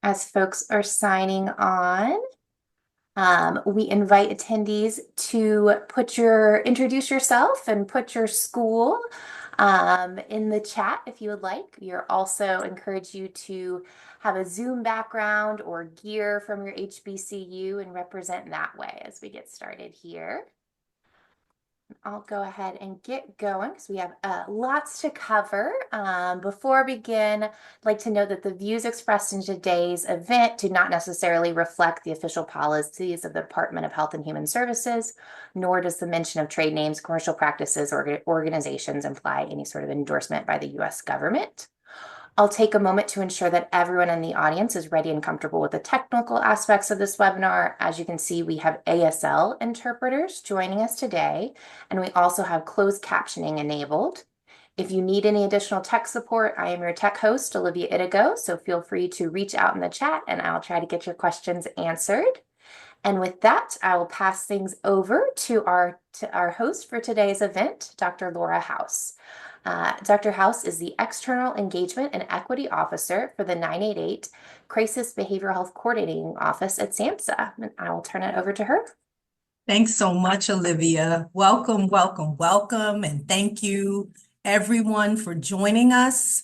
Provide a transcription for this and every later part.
As folks are signing on, we invite attendees to introduce yourself and put your school in the chat if you would like. We are also encourage you to have a Zoom background or gear from your HBCU and represent that way as we get started here. I'll go ahead and get going because we have lots to cover. Before we begin, I'd like to note that the views expressed in today's event do not necessarily reflect the official policies of the Department of Health and Human Services, nor does the mention of trade names, commercial practices, or organizations imply any sort of endorsement by the U.S. government. I'll take a moment to ensure that everyone in the audience is ready and comfortable with the technical aspects of this webinar. As you can see, we have ASL interpreters joining us today, and we also have closed captioning enabled. If you need any additional tech support, I am your tech host, Olivia Itigo, so feel free to reach out in the chat and I'll try to get your questions answered. And with that, I will pass things over to our host for today's event, Dr. Laura House. Dr. House is the External Engagement and Equity Officer for the 988 Crisis Behavioral Health Coordinating Office at SAMHSA. And I will turn it over to her. Thanks so much, Olivia. Welcome, welcome, welcome. And thank you, everyone, for joining us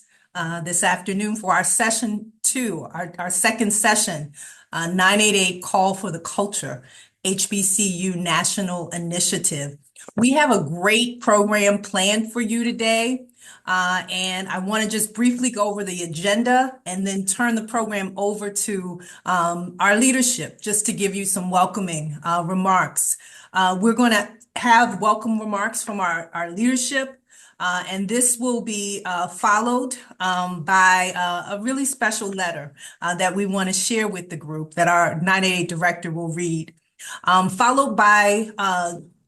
this afternoon for our session two, our second session, 988 Call for the Culture, HBCU National Initiative. We have a great program planned for you today. And I want to just briefly go over the agenda and then turn the program over to our leadership just to give you some welcoming remarks. We're going to have welcome remarks from our leadership, and this will be followed by a really special letter that we want to share with the group that our 988 director will read, followed by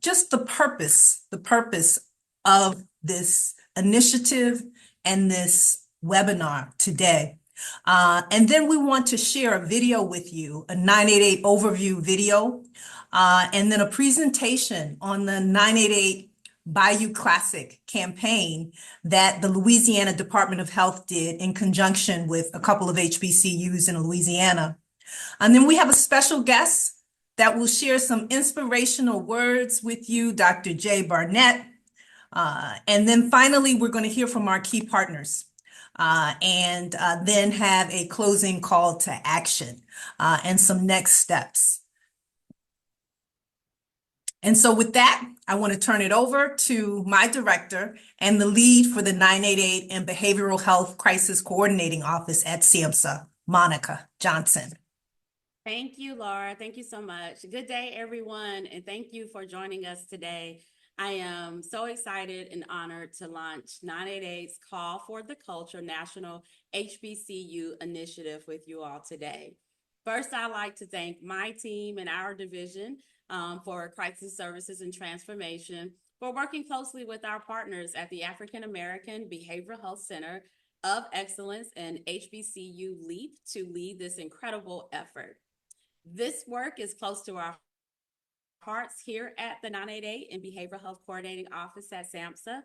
just the purpose of this initiative and this webinar today. And then we want to share a video with you, a 988 overview video, and then a presentation on the 988 Bayou Classic campaign that the Louisiana Department of Health did in conjunction with a couple of HBCUs in Louisiana. And then we have a special guest that will share some inspirational words with you, Dr. Jay Barnett. And then finally, we're going to hear from our key partners and then have a closing call to action and some next steps. And so with that, I want to turn it over to my director and the lead for the 988 and Behavioral Health Crisis Coordinating Office at SAMHSA, Monica Johnson. Thank you, Laura. Thank you so much. Good day, everyone, and thank you for joining us today. I am so excited and honored to launch 988's Call for the Culture National HBCU Initiative with you all today. First, I'd like to thank my team and our division for Crisis Services and Transformation for working closely with our partners at the African American Behavioral Health Center of Excellence and HBCU LEAP to lead this incredible effort. This work is close to our hearts here at the 988 and Behavioral Health Coordinating Office at SAMHSA.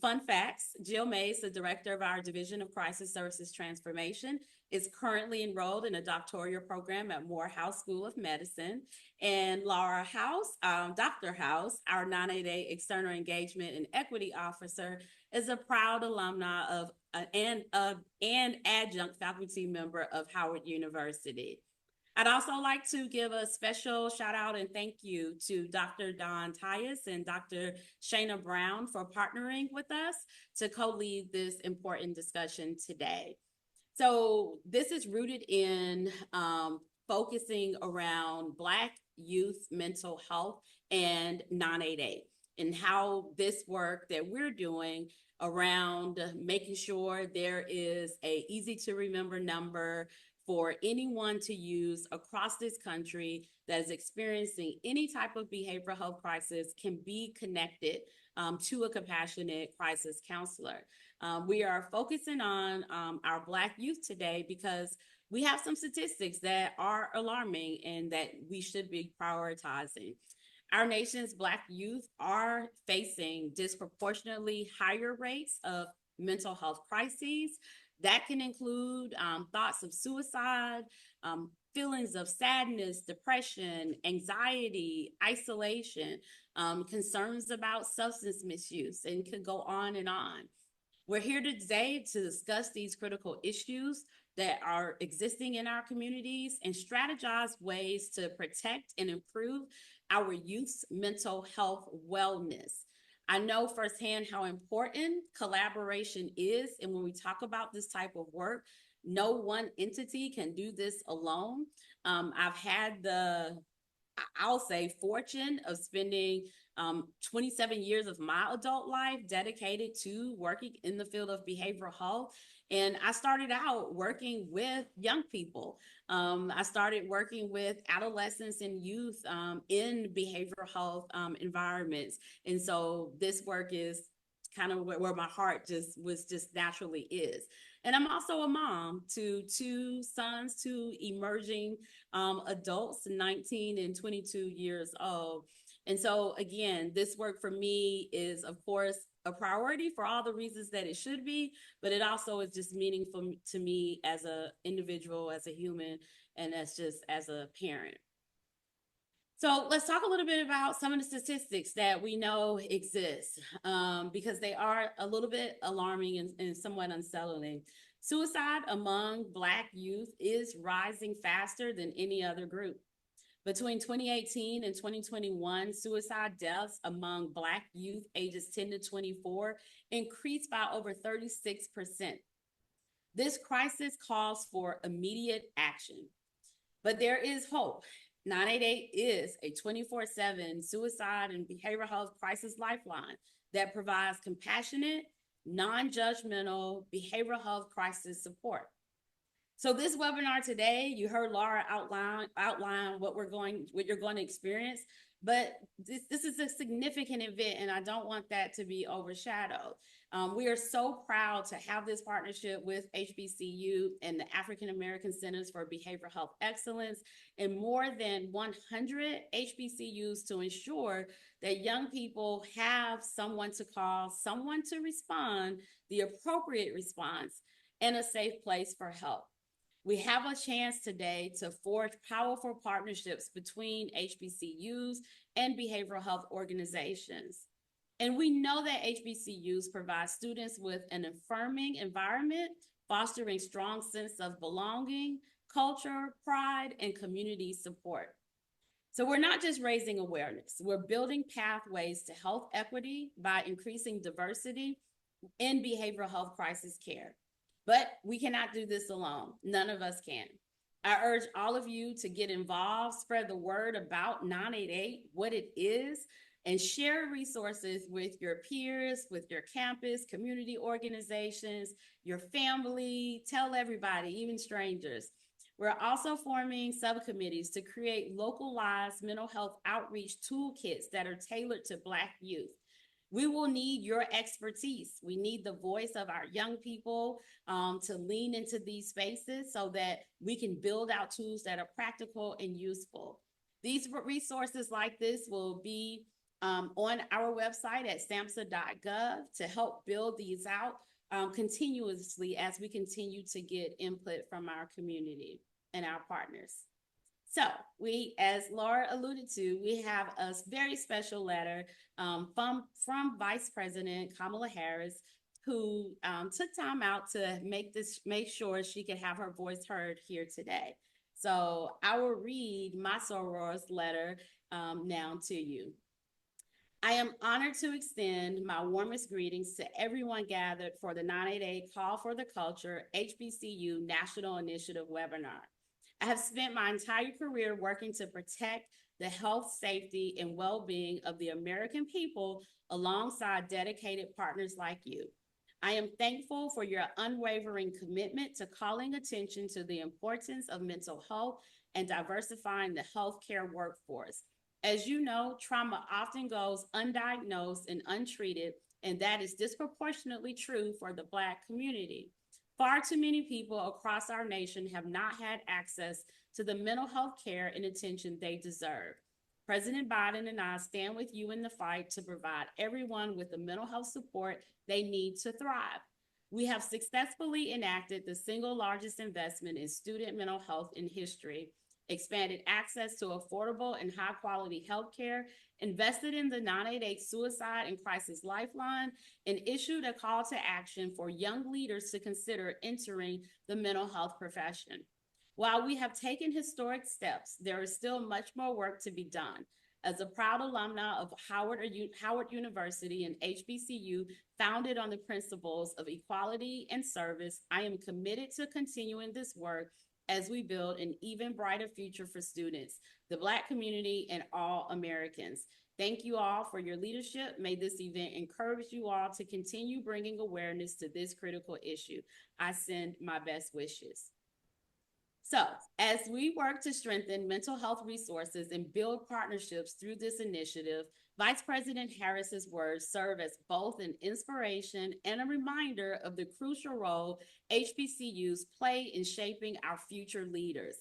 Fun facts, Jill Mays, the director of our Division of Crisis Services Transformation, is currently enrolled in a doctoral program at Morehouse School of Medicine. And Laura House, Dr. House, our 988 External Engagement and Equity Officer, is a proud alumna of and adjunct faculty member of Howard University. I'd also like to give a special shout out and thank you to Dr. Don Tyus and Dr. Shana Brown for partnering with us to co-lead this important discussion today. So this is rooted in focusing around Black youth mental health and 988 and how this work that we're doing around making sure there is a easy to remember number for anyone to use across this country that is experiencing any type of behavioral health crisis can be connected to a compassionate crisis counselor. We are focusing on our Black youth today because we have some statistics that are alarming and that we should be prioritizing. Our nation's Black youth are facing disproportionately higher rates of mental health crises That can include thoughts of suicide, feelings of sadness, depression, anxiety, isolation, concerns about substance misuse, and could go on and on. We're here today to discuss these critical issues that are existing in our communities and strategize ways to protect and improve our youth's mental health wellness. I know firsthand how important collaboration is. And when we talk about this type of work, no one entity can do this alone. I've had I'll say, fortune of spending 27 years of my adult life dedicated to working in the field of behavioral health. And I started out working with young people. I started working with adolescents and youth in behavioral health environments. And so this work is kind of where my heart just naturally is. And I'm also a mom to two sons, two emerging adults, 19 and 22 years old. And so again, this work for me is, of course, a priority for all the reasons that it should be, but it also is just meaningful to me as an individual, as a human, and as a parent. So let's talk a little bit about some of the statistics that we know exist, because they are a little bit alarming and somewhat unsettling. Suicide among Black youth is rising faster than any other group. Between 2018 and 2021, suicide deaths among Black youth ages 10 to 24 increased by over 36%. This crisis calls for immediate action, but there is hope. 988 is a 24/7 suicide and behavioral health crisis lifeline that provides compassionate, non-judgmental behavioral health crisis support. So this webinar today, you heard Laura outline what you're going to experience, but this is a significant event, and I don't want that to be overshadowed. We are so proud to have this partnership with HBCU and the African American Centers for Behavioral Health Excellence and more than 100 HBCUs to ensure that young people have someone to call, someone to respond, the appropriate response, and a safe place for help. We have a chance today to forge powerful partnerships between HBCUs and behavioral health organizations. And we know that HBCUs provide students with an affirming environment, fostering strong sense of belonging, culture, pride, and community support. So we're not just raising awareness, we're building pathways to health equity by increasing diversity in behavioral health crisis care. But we cannot do this alone. None of us can. I urge all of you to get involved, spread the word about 988, what it is, and share resources with your peers, with your campus, community organizations, your family, tell everybody, even strangers. We're also forming subcommittees to create localized mental health outreach toolkits that are tailored to Black youth. We will need your expertise. We need the voice of our young people to lean into these spaces so that we can build out tools that are practical and useful. These resources like this will be on our website at samhsa.gov to help build these out continuously as we continue to get input from our community and our partners. So we, as Laura alluded to, we have a very special letter from Vice President Kamala Harris, who took time out to make sure she could have her voice heard here today. So I will read my soror's letter now to you. I am honored to extend my warmest greetings to everyone gathered for the 988 Call for the Culture HBCU National Initiative webinar. I have spent my entire career working to protect the health, safety, and well-being of the American people alongside dedicated partners like you. I am thankful for your unwavering commitment to calling attention to the importance of mental health and diversifying the healthcare workforce. As you know, trauma often goes undiagnosed and untreated, and that is disproportionately true for the Black community. Far too many people across our nation have not had access to the mental health care and attention they deserve. President Biden and I stand with you in the fight to provide everyone with the mental health support they need to thrive. We have successfully enacted the single largest investment in student mental health in history, expanded access to affordable and high-quality healthcare, invested in the 988 Suicide and Crisis Lifeline, and issued a call to action for young leaders to consider entering the mental health profession. While we have taken historic steps, there is still much more work to be done. As a proud alumna of Howard University and HBCU, founded on the principles of equality and service, I am committed to continuing this work as we build an even brighter future for students, the Black community, and all Americans. Thank you all for your leadership. May this event encourage you all to continue bringing awareness to this critical issue. I send my best wishes. So, as we work to strengthen mental health resources and build partnerships through this initiative, Vice President Harris's words serve as both an inspiration and a reminder of the crucial role HBCUs play in shaping our future leaders.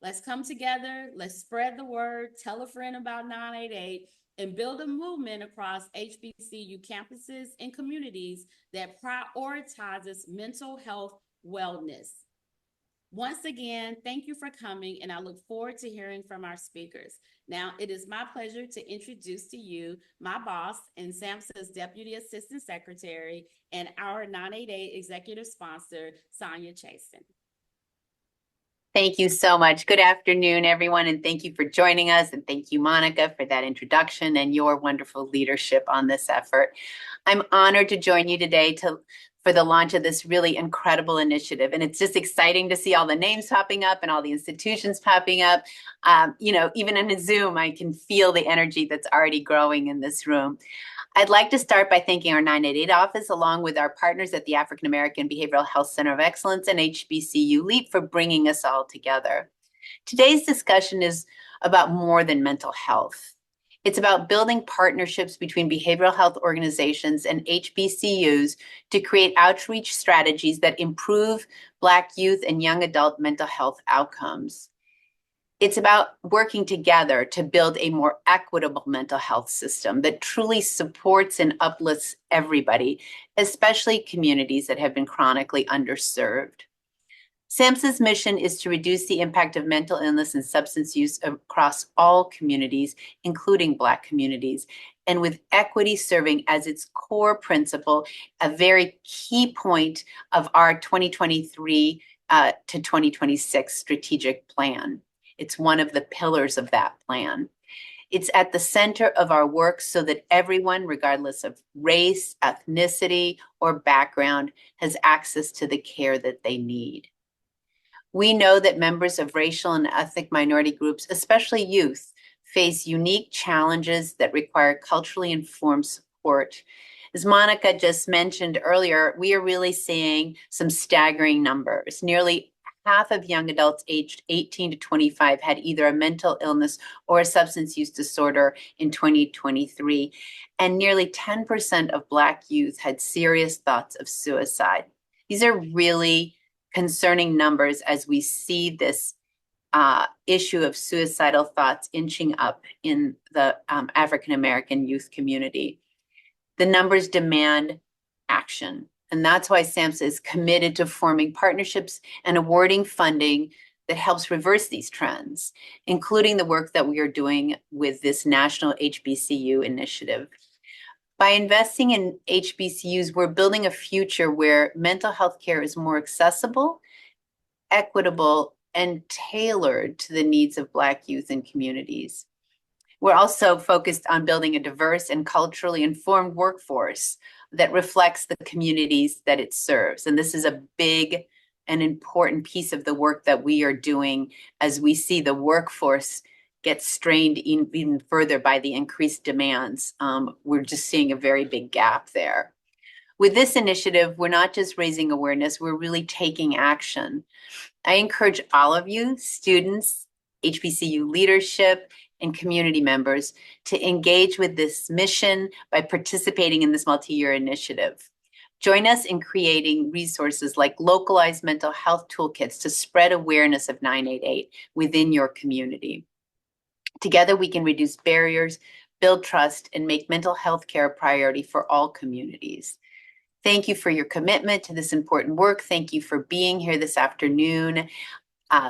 Let's come together, let's spread the word, tell a friend about 988, and build a movement across HBCU campuses and communities that prioritizes mental health wellness. Once again, thank you for coming, and I look forward to hearing from our speakers. Now, it is my pleasure to introduce to you my boss and SAMHSA's Deputy Assistant Secretary and our 988 Executive Sponsor, Sonia Chasten. Thank you so much. Good afternoon, everyone, and thank you for joining us. And thank you, Monica, for that introduction and your wonderful leadership on this effort. I'm honored to join you today for the launch of this really incredible initiative. And it's just exciting to see all the names popping up and all the institutions popping up. Even in a Zoom, I can feel the energy that's already growing in this room. I'd like to start by thanking our 988 office, along with our partners at the African American Behavioral Health Center of Excellence and HBCU LEAP for bringing us all together. Today's discussion is about more than mental health. It's about building partnerships between behavioral health organizations and HBCUs to create outreach strategies that improve Black youth and young adult mental health outcomes. It's about working together to build a more equitable mental health system that truly supports and uplifts everybody, especially communities that have been chronically underserved. SAMHSA's mission is to reduce the impact of mental illness and substance use across all communities, including Black communities, and with equity serving as its core principle, a very key point of our 2023 to 2026 strategic plan. It's one of the pillars of that plan. It's at the center of our work so that everyone, regardless of race, ethnicity, or background, has access to the care that they need. We know that members of racial and ethnic minority groups, especially youth, face unique challenges that require culturally informed support. As Monica just mentioned earlier, we are really seeing some staggering numbers. Nearly half of young adults aged 18 to 25 had either a mental illness or a substance use disorder in 2023, and nearly 10% of Black youth had serious thoughts of suicide. These are really concerning numbers as we see this issue of suicidal thoughts inching up in the African American youth community. The numbers demand action. And that's why SAMHSA is committed to forming partnerships and awarding funding that helps reverse these trends, including the work that we are doing with this national HBCU initiative. By investing in HBCUs, we're building a future where mental health care is more accessible, equitable, and tailored to the needs of Black youth and communities. We're also focused on building a diverse and culturally informed workforce that reflects the communities that it serves. And this is a big and important piece of the work that we are doing as we see the workforce get strained even further by the increased demands. We're just seeing a very big gap there. With this initiative, we're not just raising awareness, we're really taking action. I encourage all of you, students, HBCU leadership, and community members to engage with this mission by participating in this multi-year initiative. Join us in creating resources like localized mental health toolkits to spread awareness of 988 within your community. Together, we can reduce barriers, build trust, and make mental health care a priority for all communities. Thank you for your commitment to this important work. Thank you for being here this afternoon.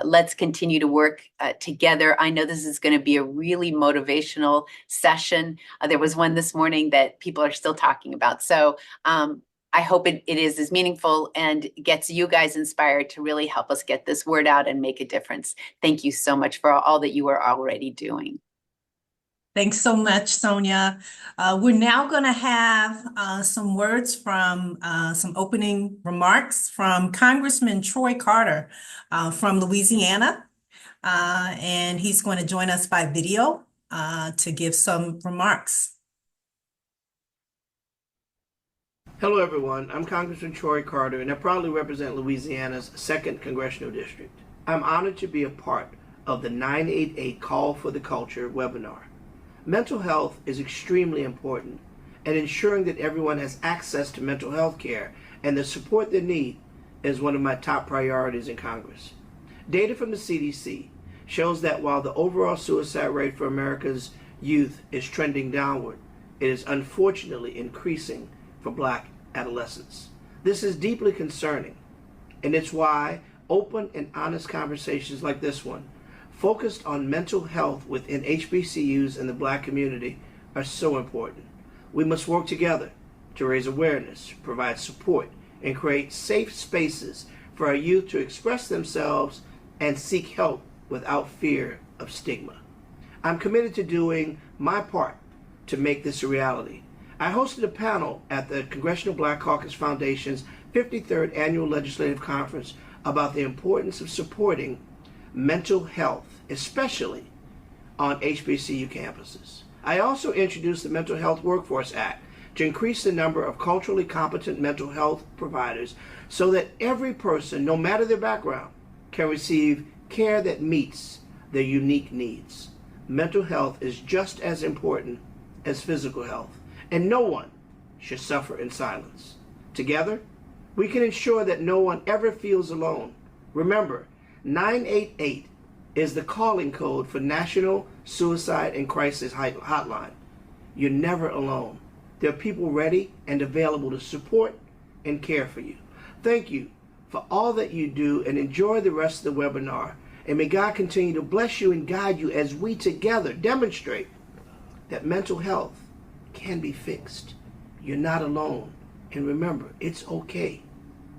Let's continue to work together. I know this is going to be a really motivational session. There was one this morning that people are still talking about. So I hope it is as meaningful and gets you guys inspired to really help us get this word out and make a difference. Thank you so much for all that you are already doing. Thanks so much, Sonia. We're now going to have some words from some opening remarks from Congressman Troy Carter from Louisiana. And he's going to join us by video to give some remarks. Hello, everyone. I'm Congressman Troy Carter, and I proudly represent Louisiana's 2nd Congressional District. I'm honored to be a part of the 988 Call for the Culture webinar. Mental health is extremely important, and ensuring that everyone has access to mental health care and the support they need is one of my top priorities in Congress. Data from the CDC shows that while the overall suicide rate for America's youth is trending downward, it is unfortunately increasing for Black adolescents. This is deeply concerning, and it's why open and honest conversations like this one, focused on mental health within HBCUs and the Black community, are so important. We must work together to raise awareness, provide support, and create safe spaces for our youth to express themselves and seek help without fear of stigma. I'm committed to doing my part to make this a reality. I hosted a panel at the Congressional Black Caucus Foundation's 53rd Annual Legislative Conference about the importance of supporting mental health, especially on HBCU campuses. I also introduced the Mental Health Workforce Act to increase the number of culturally competent mental health providers so that every person, no matter their background, can receive care that meets their unique needs. Mental health is just as important as physical health, and no one should suffer in silence. Together, we can ensure that no one ever feels alone. Remember, 988 is the calling code for National Suicide and Crisis Hotline. You're never alone. There are people ready and available to support and care for you. Thank you for all that you do, and enjoy the rest of the webinar. And may God continue to bless you and guide you as we together demonstrate that mental health can be fixed. You're not alone. And remember, it's okay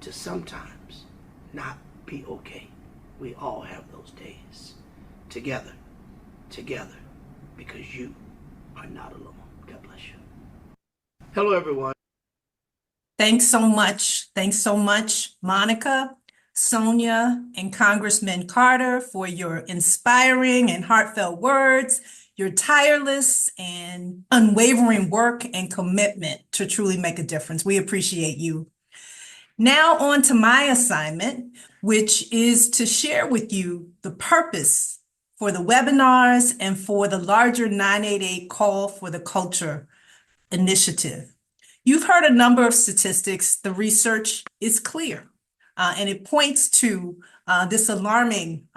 to sometimes not be okay. We all have those days. Together, because you are not alone. God bless you. Hello, everyone. Thanks so much. Thanks so much, Monica, Sonia, and Congressman Carter, for your inspiring and heartfelt words, your tireless and unwavering work and commitment to truly make a difference. We appreciate you. Now on to my assignment, which is to share with you the purpose for the webinars and for the larger 988 Call for the Culture initiative. You've heard a number of statistics. The research is clear, and it points to this alarming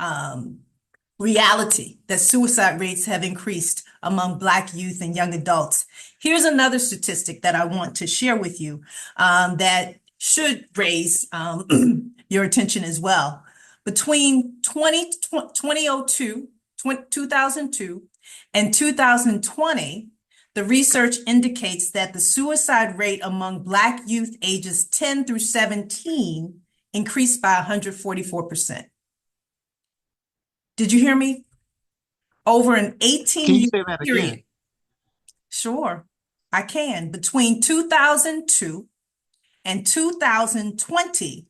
reality that suicide rates have increased among Black youth and young adults. Here's another statistic that I want to share with you that should raise your attention as well. Between 2002 and 2020, the research indicates that the suicide rate among Black youth ages 10 through 17 increased by 144%. Did you hear me? Over an 18-year period. Sure, I can. Between 2002 and 2020,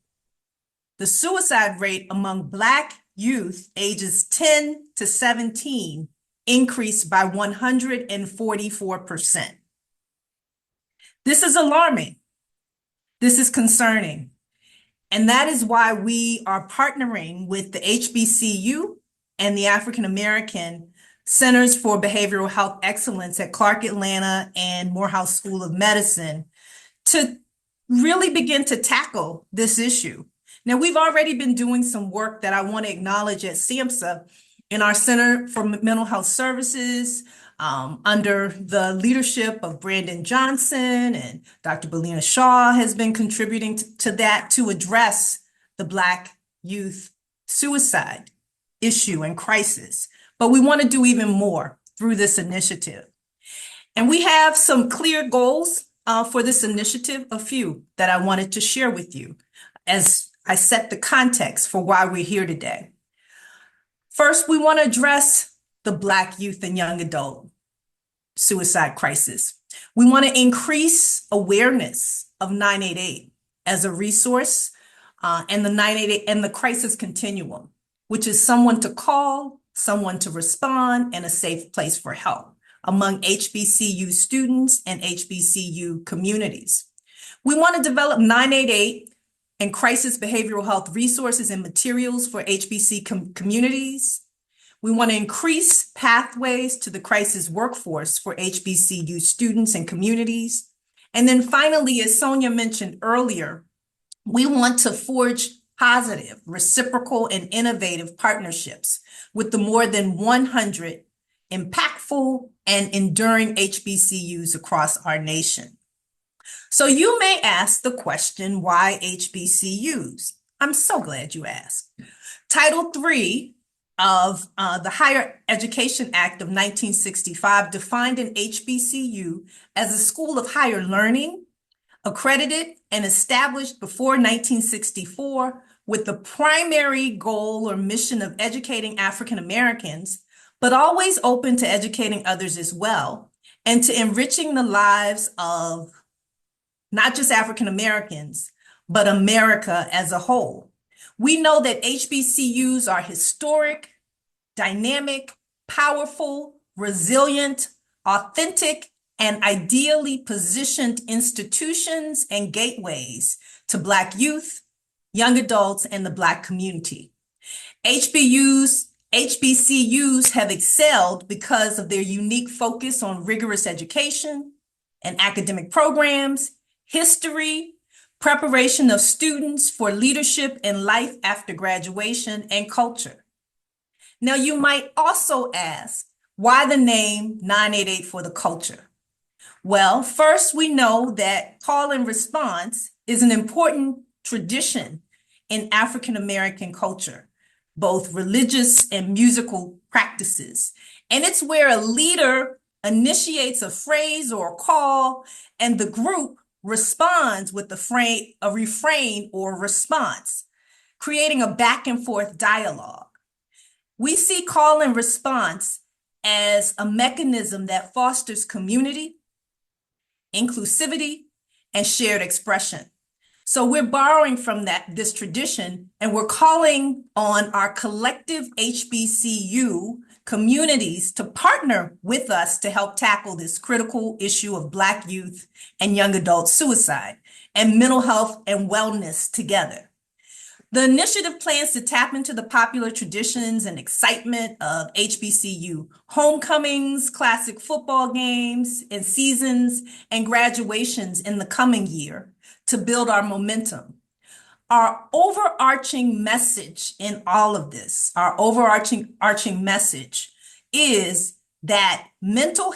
the suicide rate among Black youth ages 10 to 17 increased by 144%. This is alarming. This is concerning. And that is why we are partnering with the HBCU and the African American Centers for Behavioral Health Excellence at Clark Atlanta and Morehouse School of Medicine to really begin to tackle this issue. Now, we've already been doing some work that I want to acknowledge at SAMHSA in our Center for Mental Health Services, under the leadership of Brandon Johnson, and Dr. Belina Shaw has been contributing to that to address the Black youth suicide issue and crisis. But we want to do even more through this initiative. And we have some clear goals for this initiative, a few that I wanted to share with you as I set the context for why we're here today. First, we want to address the Black youth and young adult suicide crisis. We want to increase awareness of 988 as a resource and the 988 and the crisis continuum, which is someone to call, someone to respond, and a safe place for help among HBCU students and HBCU communities. We want to develop 988 and crisis behavioral health resources and materials for HBC communities. We want to increase pathways to the crisis workforce for HBCU students and communities. And then finally, as Sonia mentioned earlier, we want to forge positive, reciprocal, and innovative partnerships with the more than 100 impactful and enduring HBCUs across our nation. So you may ask the question, why HBCUs? I'm so glad you asked. Title III of the Higher Education Act of 1965 defined an HBCU as a school of higher learning, accredited and established before 1964 with the primary goal or mission of educating African Americans, but always open to educating others as well, and to enriching the lives of not just African Americans, but America as a whole. We know that HBCUs are historic, dynamic, powerful, resilient, authentic, and ideally positioned institutions and gateways to Black youth, young adults, and the Black community. HBCUs have excelled because of their unique focus on rigorous education and academic programs, history, preparation of students for leadership and life after graduation, and culture. Now, you might also ask, why the name 988 for the culture? Well, first, we know that call and response is an important tradition in African American culture, both religious and musical practices. And it's where a leader initiates a phrase or a call, and the group responds with a refrain or response, creating a back and forth dialogue. We see call and response as a mechanism that fosters community, inclusivity, and shared expression. So we're borrowing from this tradition, and we're calling on our collective HBCU communities to partner with us to help tackle this critical issue of Black youth and young adult suicide and mental health and wellness together. The initiative plans to tap into the popular traditions and excitement of HBCU homecomings, classic football games and seasons, and graduations in the coming year to build our momentum. Our overarching message in all of this, our overarching message is that mental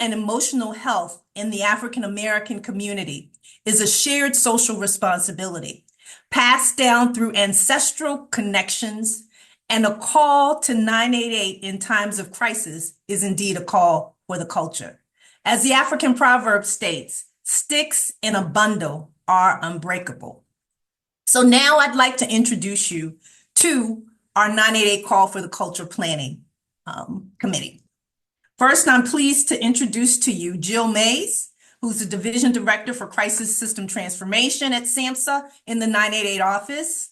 and emotional health in the African American community is a shared social responsibility, passed down through ancestral connections, and a call to 988 in times of crisis is indeed a call for the culture. As the African proverb states, sticks in a bundle are unbreakable. So now I'd like to introduce you to our 988 Call for the Culture Planning Committee. First, I'm pleased to introduce to you Jill Mays, who's the Division Director for Crisis System Transformation at SAMHSA in the 988 office.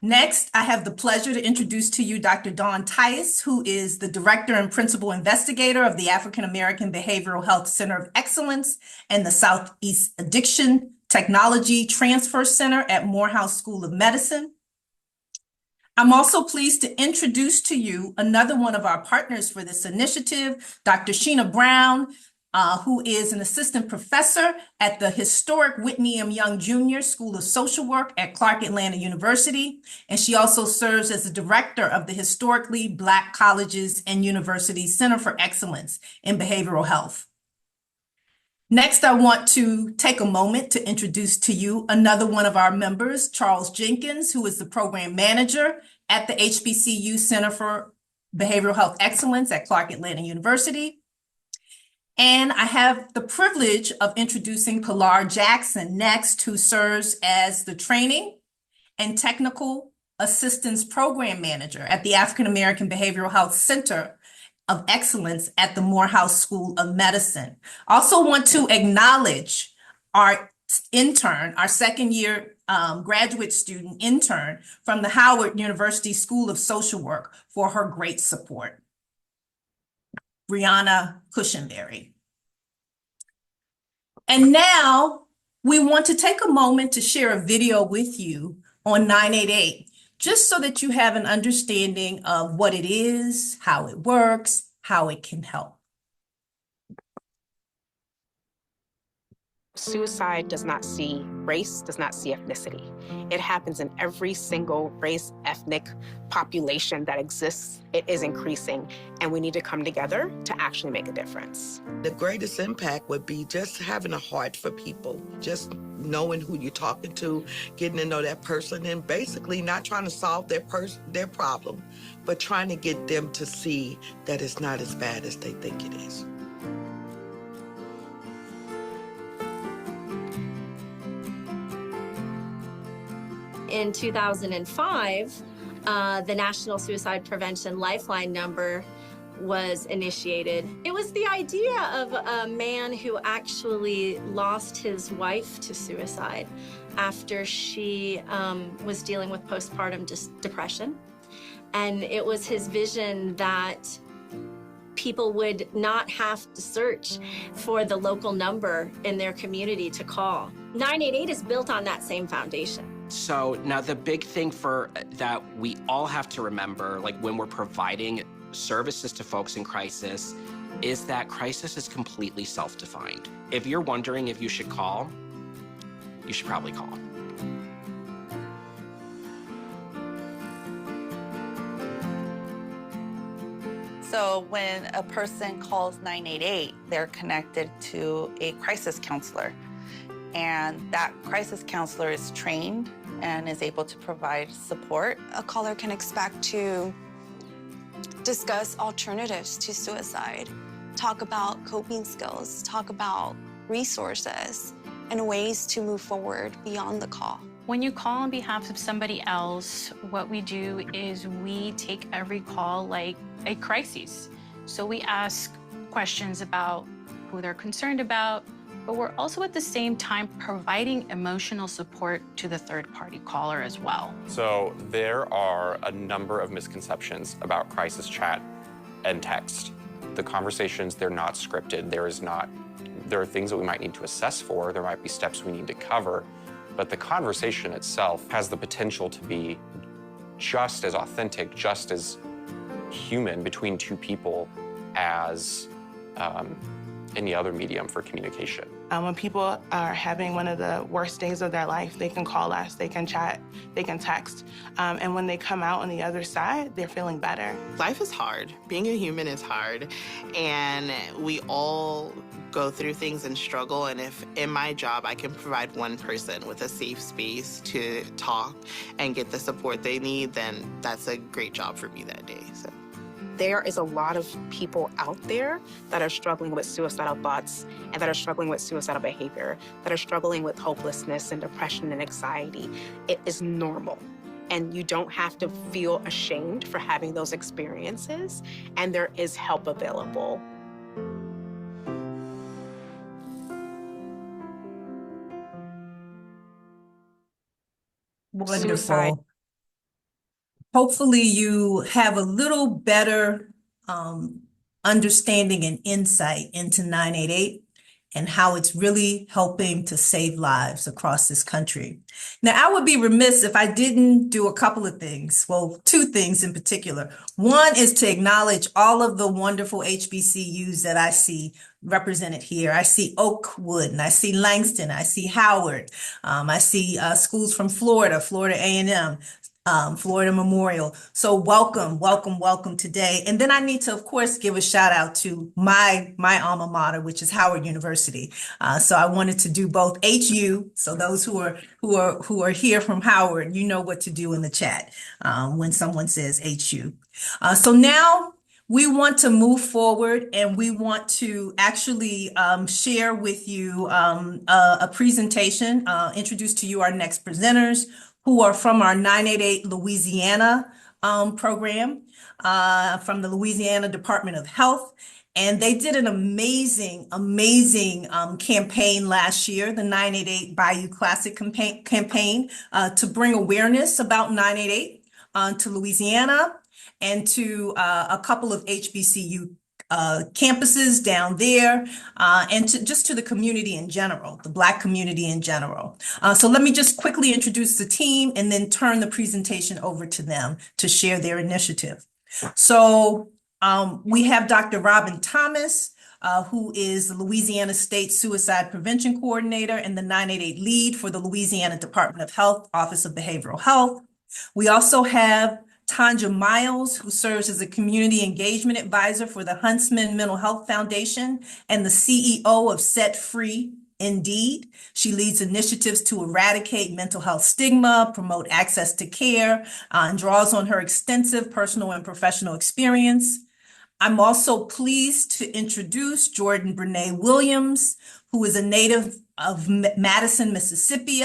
Next, I have the pleasure to introduce to you Dr. Dawn Tias, who is the Director and Principal Investigator of the African American Behavioral Health Center of Excellence and the Southeast Addiction Technology Transfer Center at Morehouse School of Medicine. I'm also pleased to introduce to you another one of our partners for this initiative, Dr. Sheena Brown, who is an assistant professor at the historic Whitney M. Young Jr. School of Social Work at Clark Atlanta University. And she also serves as the director of the Historically Black Colleges and Universities Center for Excellence in Behavioral Health. Next, I want to take a moment to introduce to you another one of our members, Charles Jenkins, who is the program manager at the HBCU Center for Behavioral Health Excellence at Clark Atlanta University. And I have the privilege of introducing Pilar Jackson next, who serves as the Training and Technical Assistance Program Manager at the African American Behavioral Health Center of Excellence at the Morehouse School of Medicine. Also want to acknowledge our intern, our second year graduate student intern from the Howard University School of Social Work for her great support. Brianna Cushenberry. And now we want to take a moment to share a video with you on 988, just so that you have an understanding of what it is, how it works, how it can help. Suicide does not see race, does not see ethnicity. It happens in every single race, ethnic population that exists. It is increasing, and we need to come together to actually make a difference. The greatest impact would be just having a heart for people, just knowing who you're talking to, getting to know that person, and basically not trying to solve their problem, but trying to get them to see that it's not as bad as they think it is. In 2005, the National Suicide Prevention Lifeline number was initiated. It was the idea of a man who actually lost his wife to suicide after she was dealing with postpartum depression. And it was his vision that people would not have to search for the local number in their community to call. 988 is built on that same foundation. So now the big thing that we all have to remember, like when we're providing services to folks in crisis, is that crisis is completely self-defined. If you're wondering if you should call, you should probably call. So when a person calls 988, they're connected to a crisis counselor. And that crisis counselor is trained and is able to provide support. A caller can expect to discuss alternatives to suicide, talk about coping skills, talk about resources, and ways to move forward beyond the call. When you call on behalf of somebody else, what we do is we take every call like a crisis. So we ask questions about who they're concerned about, but we're also at the same time providing emotional support to the third-party caller as well. So there are a number of misconceptions about crisis chat and text. The conversations, they're not scripted. There are things that we might need to assess for. There might be steps we need to cover, but the conversation itself has the potential to be just as authentic, just as human between two people as any other medium for communication. When people are having one of the worst days of their life, they can call us, they can chat, they can text. And when they come out on the other side, they're feeling better. Life is hard. Being a human is hard. And we all go through things and struggle. And if in my job, I can provide one person with a safe space to talk and get the support they need, then that's a great job for me that day. So. There is a lot of people out there that are struggling with suicidal thoughts and that are struggling with suicidal behavior, that are struggling with hopelessness and depression and anxiety. It is normal. And you don't have to feel ashamed for having those experiences. And there is help available. Wonderful. Suicide. Hopefully you have a little better understanding and insight into 988 and how it's really helping to save lives across this country. Now, I would be remiss if I didn't do a couple of things. Well, two things in particular. One is to acknowledge all of the wonderful HBCUs that I see represented here. I see Oakwood, and I see Langston, I see Howard. I see schools from Florida, Florida A&M, Florida Memorial. So welcome, welcome, welcome today. And then I need to, of course, give a shout out to my alma mater, which is Howard University. So I wanted to do both HU. So those who are here from Howard, you know what to do in the chat when someone says HU. So now we want to move forward, and we want to actually share with you a presentation, introduce to you our next presenters, who are from our 988 Louisiana program, from the Louisiana Department of Health. And they did an amazing campaign last year, the 988 Bayou Classic campaign, to bring awareness about 988 to Louisiana and to a couple of HBCU campuses down there, and just to the community in general, the Black community in general. So let me just quickly introduce the team and then turn the presentation over to them to share their initiative. So we have Dr. Robin Thomas, who is the Louisiana State Suicide Prevention Coordinator and the 988 lead for the Louisiana Department of Health, Office of Behavioral Health. We also have Tanja Miles, who serves as a community engagement advisor for the Huntsman Mental Health Foundation and the CEO of Set Free Indeed. She leads initiatives to eradicate mental health stigma, promote access to care, and draws on her extensive personal and professional experience. I'm also pleased to introduce Jordan Brene Williams, who is a native of Madison, Mississippi,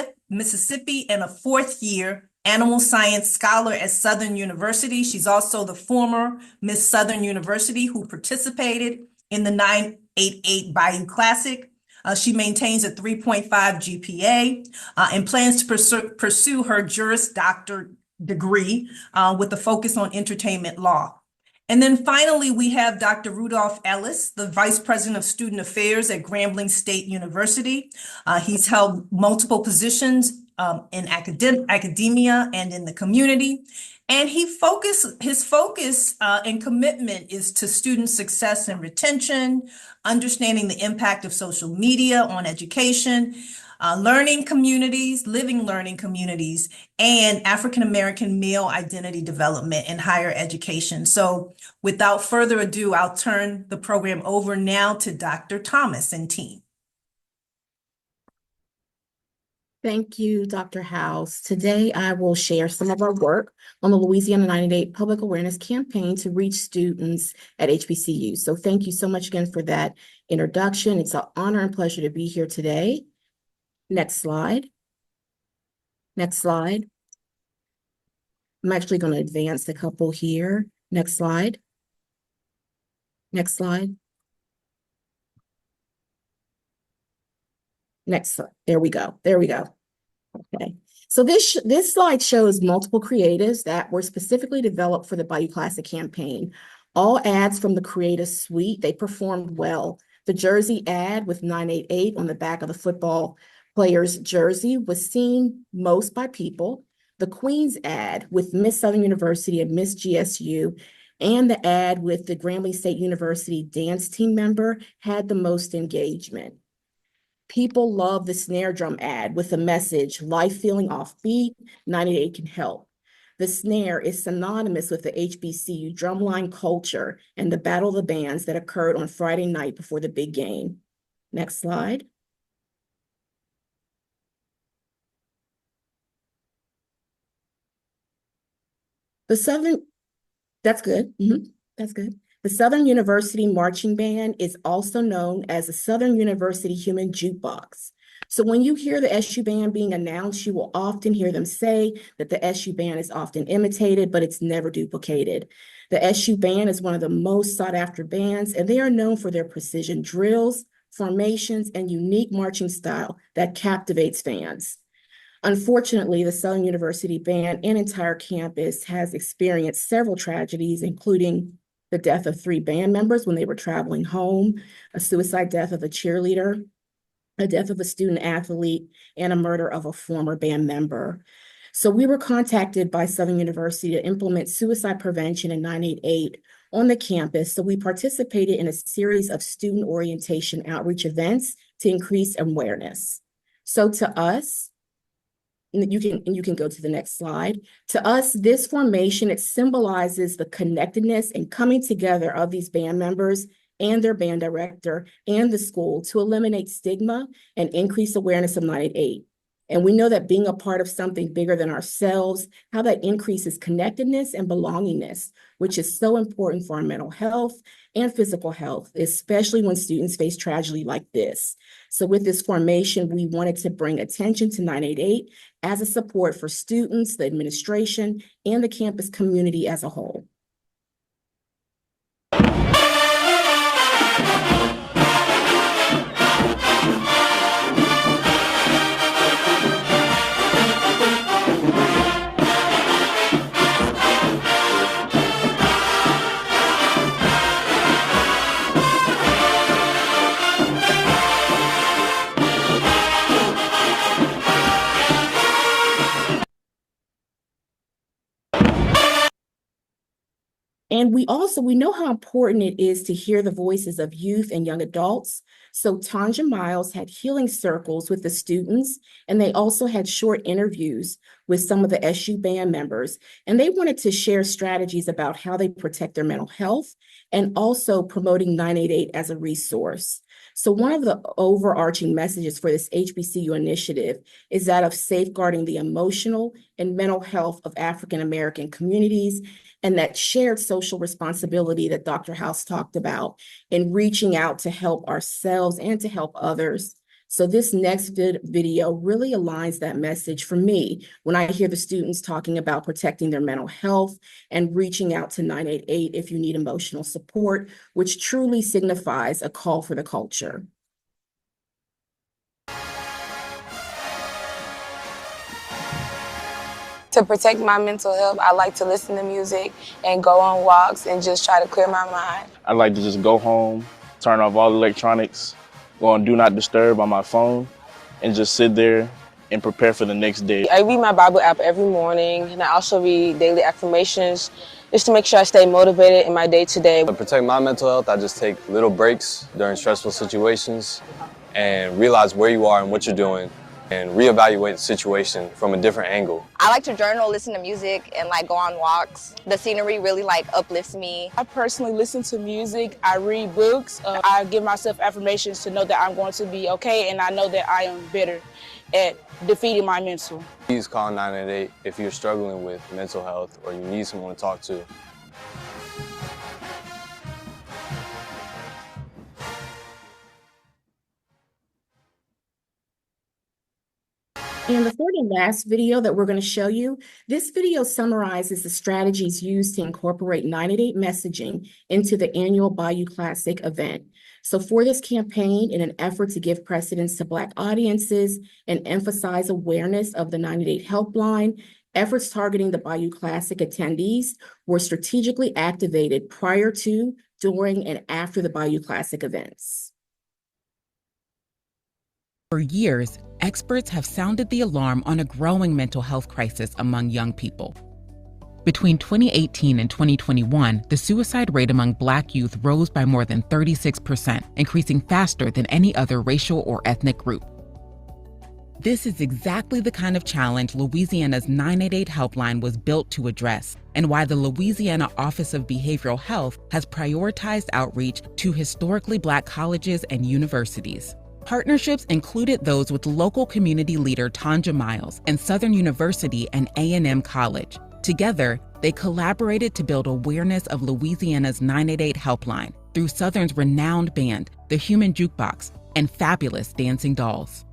and a fourth-year animal science scholar at Southern University. She's also the former Miss Southern University who participated in the 988 Bayou Classic. She maintains a 3.5 GPA and plans to pursue her Juris Doctor degree with a focus on entertainment law. And then finally, we have Dr. Rudolph Ellis, the Vice President of Student Affairs at Grambling State University. He's held multiple positions in academia and in the community. And his focus and commitment is to student success and retention, understanding the impact of social media on education, learning communities, living learning communities, and African-American male identity development in higher education. So without further ado, I'll turn the program over now to Dr. Thomas and team. Thank you, Dr. House. Today, I will share some of our work on the Louisiana 988 Public Awareness Campaign to reach students at HBCU. So thank you so much again for that introduction. It's an honor and pleasure to be here today. Next slide. Next slide. I'm actually going to advance a couple here. Next slide. Next slide. Next slide. There we go. There we go. Okay. So this slide shows multiple creatives that were specifically developed for the Bayou Classic campaign. All ads from the creative suite, they performed well. The jersey ad with 988 on the back of the football player's jersey was seen most by people. The Queen's ad with Miss Southern University and Miss GSU, and the ad with the Grambling State University dance team member had the most engagement. People love the snare drum ad with the message, life feeling offbeat, 988 can help. The snare is synonymous with the HBCU drumline culture and the Battle of the Bands that occurred on Friday night before the big game. Next slide. The Southern, that's good. That's good. The Southern University Marching Band is also known as the Southern University Human Jukebox. So when you hear the SU Band being announced, you will often hear them say that the SU Band is often imitated, but it's never duplicated. The SU Band is one of the most sought after bands, and they are known for their precision drills, formations, and unique marching style that captivates fans. Unfortunately, the Southern University Band and entire campus has experienced several tragedies, including the death of 3 band members when they were traveling home, a suicide death of a cheerleader, a death of a student athlete, and a murder of a former band member. So we were contacted by Southern University to implement suicide prevention in 988 on the campus. So we participated in a series of student orientation outreach events to increase awareness. So to us, and you can go to the next slide. To us, this formation, it symbolizes the connectedness and coming together of these band members and their band director and the school to eliminate stigma and increase awareness of 988. And we know that being a part of something bigger than ourselves, how that increases connectedness and belongingness, which is so important for our mental health and physical health, especially when students face tragedy like this. So with this formation, we wanted to bring attention to 988 as a support for students, the administration, and the campus community as a whole. And we know how important it is to hear the voices of youth and young adults. So Tanja Miles had healing circles with the students, and they also had short interviews with some of the SU band members. And they wanted to share strategies about how they protect their mental health and also promoting 988 as a resource. So one of the overarching messages for this HBCU initiative is that of safeguarding the emotional and mental health of African American communities, and that shared social responsibility that Dr. House talked about in reaching out to help ourselves and to help others. So this next video really aligns that message for me when I hear the students talking about protecting their mental health and reaching out to 988 if you need emotional support, which truly signifies a call for the culture. To protect my mental health, I like to listen to music and go on walks and just try to clear my mind. I like to just go home, turn off all electronics, go on Do Not Disturb on my phone, and just sit there and prepare for the next day. I read my Bible app every morning, and I also read daily affirmations just to make sure I stay motivated in my day-to-day. To protect my mental health, I just take little breaks during stressful situations and realize where you are and what you're doing, and reevaluate the situation from a different angle. I like to journal, listen to music, and go on walks. The scenery really uplifts me. I personally listen to music, I read books, I give myself affirmations to know that I'm going to be okay, and I know that I am better at defeating my mental. Please call 988 if you're struggling with mental health or you need someone to talk to. And the third and last video that we're going to show you, this video summarizes the strategies used to incorporate 988 messaging into the annual Bayou Classic event. So for this campaign, in an effort to give precedence to Black audiences and emphasize awareness of the 988 helpline, efforts targeting the Bayou Classic attendees were strategically activated prior to, during, and after the Bayou Classic events. For years, experts have sounded the alarm on a growing mental health crisis among young people. Between 2018 and 2021, the suicide rate among Black youth rose by more than 36%, increasing faster than any other racial or ethnic group. This is exactly the kind of challenge Louisiana's 988 helpline was built to address, and why the Louisiana Office of Behavioral Health has prioritized outreach to historically Black colleges and universities. Partnerships included those with local community leader Tanja Miles and Southern University and A&M College. Together, they collaborated to build awareness of Louisiana's 988 helpline through Southern's renowned band, the Human Jukebox, and fabulous dancing dolls.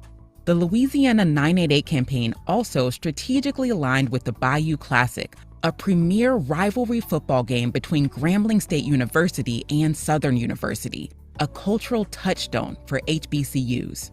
The Louisiana 988 campaign also strategically aligned with the Bayou Classic, a premier rivalry football game between Grambling State University and Southern University, a cultural touchstone for HBCUs.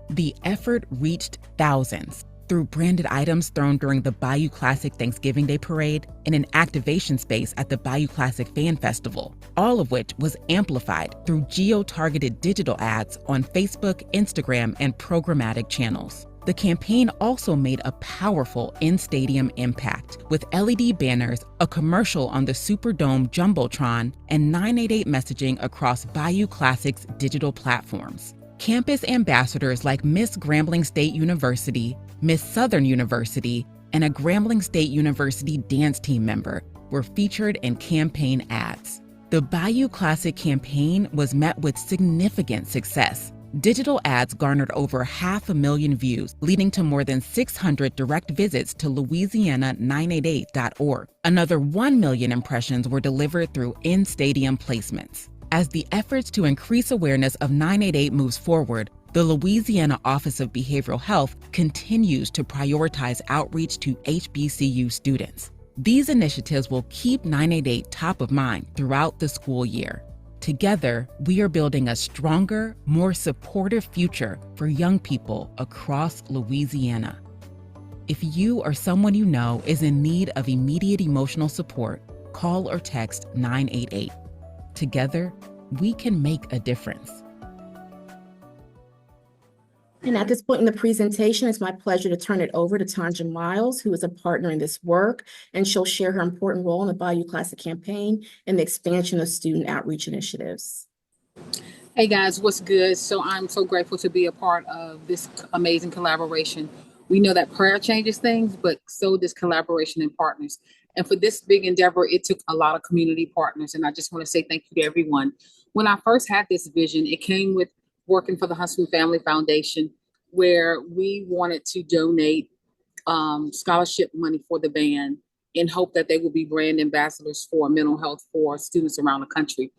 The effort reached thousands through branded items thrown during the Bayou Classic Thanksgiving Day Parade and an activation space at the Bayou Classic Fan Festival, all of which was amplified through geo-targeted digital ads on Facebook, Instagram, and programmatic channels. The campaign also made a powerful in-stadium impact with LED banners, a commercial on the Superdome Jumbotron, and 988 messaging across Bayou Classic's digital platforms. Campus ambassadors like Miss Grambling State University, Miss Southern University, and a Grambling State University dance team member were featured in campaign ads. The Bayou Classic campaign was met with significant success. Digital ads garnered over 500,000 views, leading to more than 600 direct visits to Louisiana988.org. Another 1 million impressions were delivered through in-stadium placements. As the efforts to increase awareness of 988 moves forward, the Louisiana Office of Behavioral Health continues to prioritize outreach to HBCU students. These initiatives will keep 988 top of mind throughout the school year. Together, we are building a stronger, more supportive future for young people across Louisiana. If you or someone you know is in need of immediate emotional support, call or text 988. Together, we can make a difference. And at this point in the presentation, it's my pleasure to turn it over to Tanja Miles, who is a partner in this work, and she'll share her important role in the Bayou Classic campaign and the expansion of student outreach initiatives. Hey guys, what's good? So I'm so grateful to be a part of this amazing collaboration. We know that prayer changes things, but so does collaboration and partners. And for this big endeavor, it took a lot of community partners. And I just want to say thank you to everyone. When I first had this vision, it came with working for the Huntsman Family Foundation, where we wanted to donate scholarship money for the band in hope that they would be brand ambassadors for mental health for students around the country.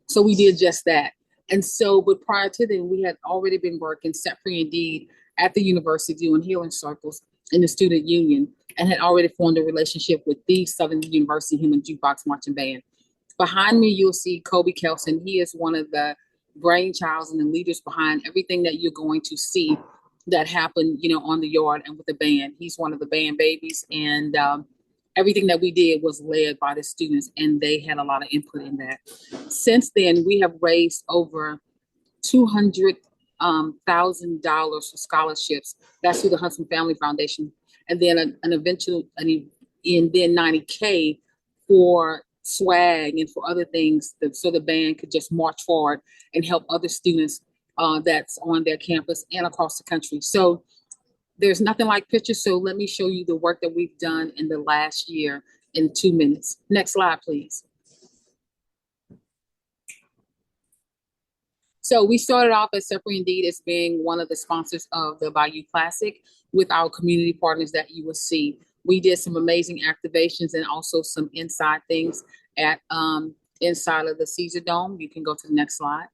So we did just that. And so, but prior to then, we had already been working Set Free Indeed at the university doing healing circles in the student union and had already formed a relationship with the Southern University Human Jukebox Marching Band. Behind me, you'll see Kobe Kelson. He is one of the brainchilds and the leaders behind everything that you're going to see that happened, on the yard and with the band. He's one of the band babies, and everything that we did was led by the students, and they had a lot of input in that. Since then, we have raised over $200,000 for scholarships. That's through the Huntsman Family Foundation, and then and then $90K for swag and for other things, so the band could just march forward and help other students that's on their campus and across the country. So there's nothing like pictures. So let me show you the work that we've done in the last year in 2 minutes. Next slide, please. So we started off as Set Free Indeed as being one of the sponsors of the Bayou Classic with our community partners that you will see. We did some amazing activations and also some inside things at inside of the Caesar Dome. You can go to the next slide.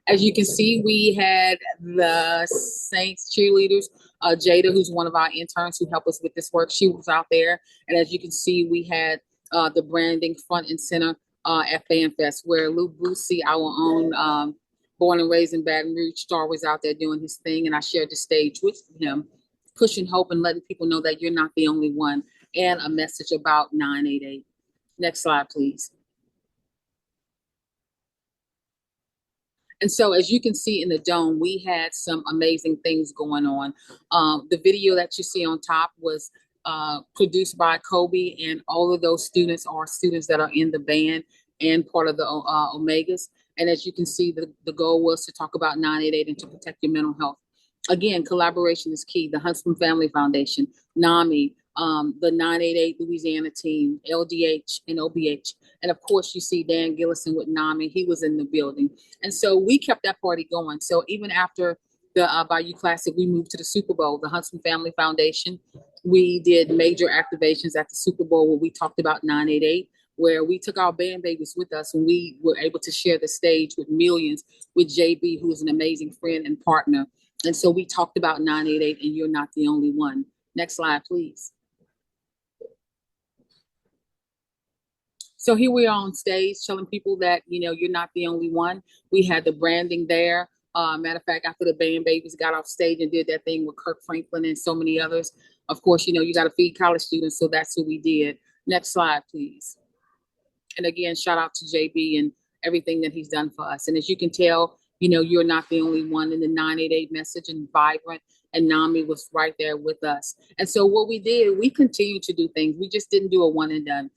As you can see, we had the Saints cheerleaders, Jada, who's one of our interns who helped us with this work. She was out there. And as you can see, we had the branding front and center at Fan Fest, where Lou Boosie, our own born and raised in Baton Rouge star, was out there doing his thing. And I shared the stage with him, pushing hope and letting people know that you're not the only one, and a message about 988. Next slide, please. And so as you can see in the dome, we had some amazing things going on. The video that you see on top was produced by Kobe, and all of those students are students that are in the band and part of the Omegas. And as you can see, the goal was to talk about 988 and to protect your mental health. Again, collaboration is key. The Huntsman Family Foundation, NAMI, the 988 Louisiana team, LDH and OBH. And of course, you see Dan Gillison with NAMI. He was in the building. And so we kept that party going. So even after the Bayou Classic, we moved to the Super Bowl, the Huntsman Family Foundation. We did major activations at the Super Bowl where we talked about 988, where we took our band babies with us, and we were able to share the stage with millions with JB, who is an amazing friend and partner. And so we talked about 988, and you're not the only one. Next slide, please. So here we are on stage telling people that, you're not the only one. We had the branding there. Matter of fact, after the band babies got off stage and did that thing with Kirk Franklin and so many others, of course, you got to feed college students. So that's what we did. Next slide, please. And again, shout out to JB and everything that he's done for us. And as you can tell, You're not the only one in the 988 message, and Vibrant and NAMI was right there with us. And so what we did, we continued to do things. We just didn't do a one and done.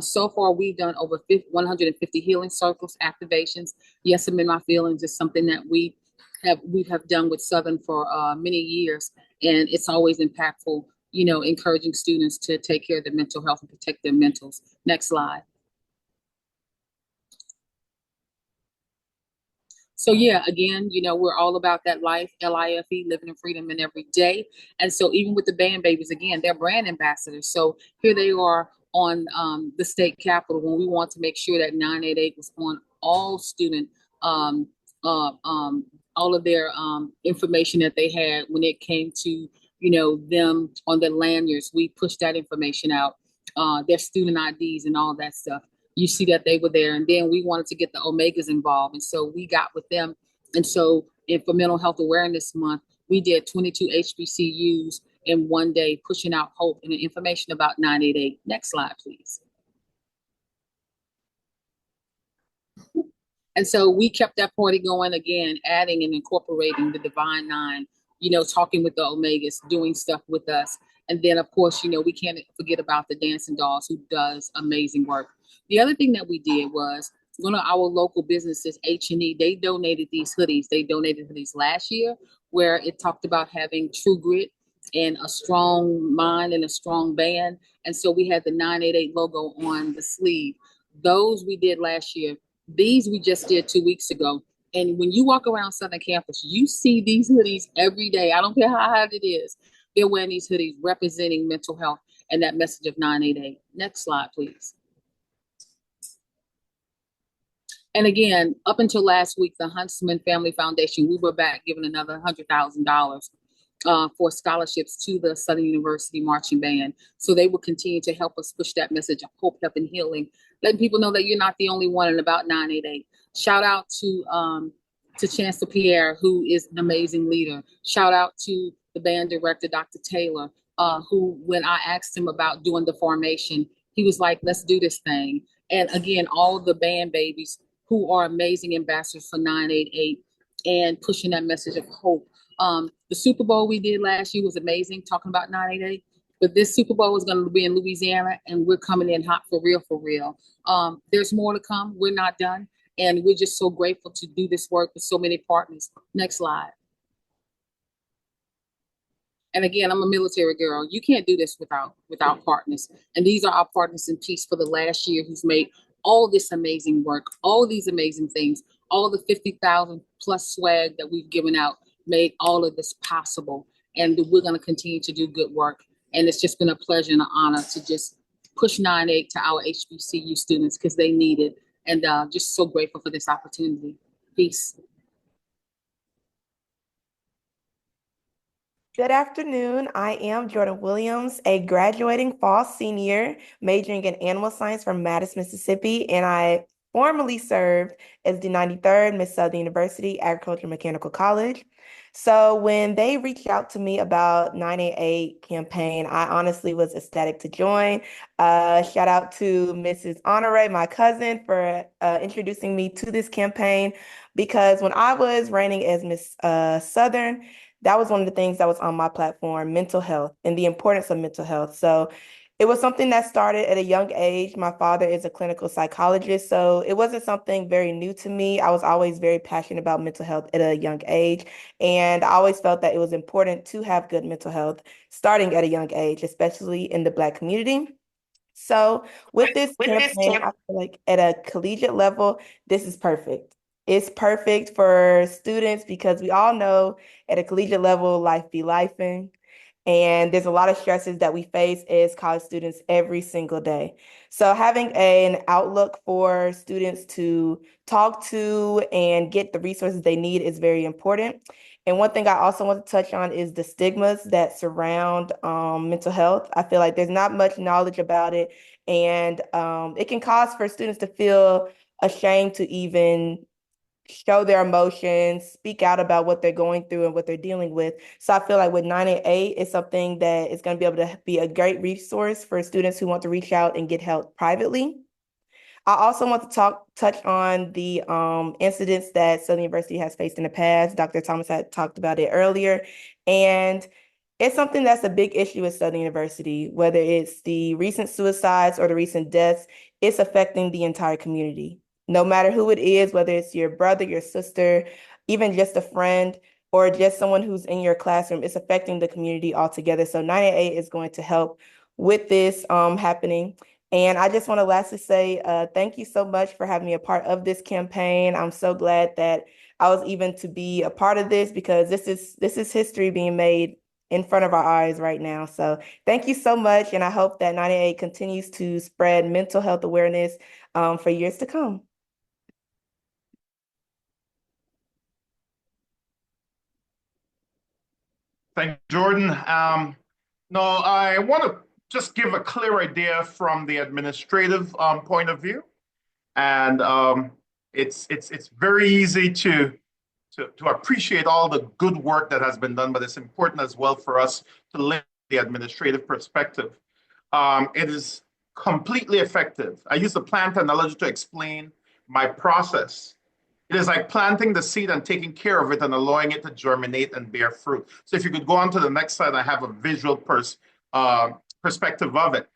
So far, we've done over 150 healing circles, activations. Yes, I'm in my feelings is something that we have done with Southern for many years, and it's always impactful. Encouraging students to take care of their mental health and protect their mentals. Next slide. So yeah, again, we're all about that life, LIFE, living in freedom in every day. And so even with the band babies, again, they're brand ambassadors. So here they are on the state capitol when we want to make sure that 988 was on all student, um, all of their information that they had when it came to, them on their lanyards. We pushed that information out, their student IDs and all that stuff. You see that they were there. And then we wanted to get the Omegas involved. And so we got with them. And so for Mental Health Awareness Month, we did 22 HBCUs in one day, pushing out hope and information about 988. Next slide, please. And so we kept that party going again, adding and incorporating the Divine Nine, talking with the Omegas, doing stuff with us. And then, of course, we can't forget about the Dancing Dolls, who does amazing work. The other thing that we did was one of our local businesses, H&E, they donated these hoodies. They donated hoodies last year where it talked about having true grit and a strong mind and a strong band. And so we had the 988 logo on the sleeve. Those we did last year. These we just did 2 weeks ago. And when you walk around Southern campus, you see these hoodies every day. I don't care how hot it is. They're wearing these hoodies representing mental health and that message of 988. Next slide, please. And again, up until last week, the Huntsman Family Foundation, we were back giving another $100,000 for scholarships to the Southern University Marching Band. So they will continue to help us push that message of hope, help, and healing, letting people know that you're not the only one in about 988. Shout out to Chancellor Pierre, who is an amazing leader. Shout out to the band director, Dr. Taylor, who, when I asked him about doing the formation, he was like, let's do this thing. And again, all the band babies who are amazing ambassadors for 988 and pushing that message of hope. The Super Bowl we did last year was amazing, talking about 988. But this Super Bowl is going to be in Louisiana, and we're coming in hot for real, for real. There's more to come. We're not done. And we're just so grateful to do this work with so many partners. Next slide. And again, I'm a military girl. You can't do this without partners. And these are our partners in peace for the last year who's made all this amazing work, all these amazing things, all the 50,000 plus swag that we've given out made all of this possible. And we're going to continue to do good work. And it's just been a pleasure and an honor to just push 9-8 to our HBCU students because they need it. And just so grateful for this opportunity. Peace. Good afternoon. I am Jordan Williams, a graduating fall senior majoring in animal science from Madison, Mississippi, and I formerly served as the 93rd Miss Southern University Agricultural Mechanical College. So when they reached out to me about 988 campaign, I honestly was ecstatic to join. Shout out to Mrs. Honore, my cousin, for introducing me to this campaign, because when I was reigning as Miss Southern, that was one of the things that was on my platform, mental health and the importance of mental health. So it was something that started at a young age. My father is a clinical psychologist, so it wasn't something very new to me. I was always very passionate about mental health at a young age, and I always felt that it was important to have good mental health starting at a young age, especially in the Black community. So with this campaign, I feel like at a collegiate level, this is perfect. It's perfect for students because we all know at a collegiate level, life be lifing. And there's a lot of stresses that we face as college students every single day. So having an outlook for students to talk to and get the resources they need is very important. And one thing I also want to touch on is the stigmas that surround mental health. I feel like there's not much knowledge about it, and it can cause for students to feel ashamed to even show their emotions, speak out about what they're going through and what they're dealing with. So I feel like with 988, it's something that is going to be able to be a great resource for students who want to reach out and get help privately. I also want to touch on the incidents that Southern University has faced in the past. Dr. Thomas had talked about it earlier, and it's something that's a big issue with Southern University, whether it's the recent suicides or the recent deaths, it's affecting the entire community. No matter who it is, whether it's your brother, your sister, even just a friend, or just someone who's in your classroom, it's affecting the community altogether. So 988 is going to help with this happening. And I just want to lastly say thank you so much for having me a part of this campaign. I'm so glad that I was even to be a part of this, because this is history being made in front of our eyes right now. So thank you so much. And I hope that 988 continues to spread mental health awareness for years to come. Thank you, Jordan. No, I want to just give a clear idea from the administrative point of view, and it's very easy to appreciate all the good work that has been done, but it's important as well for us to link the administrative perspective. It is completely effective. I use the plant analogy to explain my process. It is like planting the seed and taking care of it and allowing it to germinate and bear fruit. So if you could go on to the next slide, I have a visual perspective of it.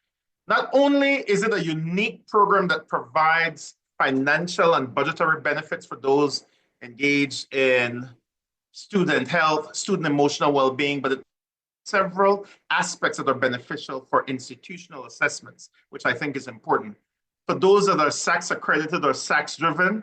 Not only is it a unique program that provides financial and budgetary benefits for those engaged in student health, student emotional well-being, but it several aspects that are beneficial for institutional assessments, which I think is important. For those that are SACS accredited or SACS driven,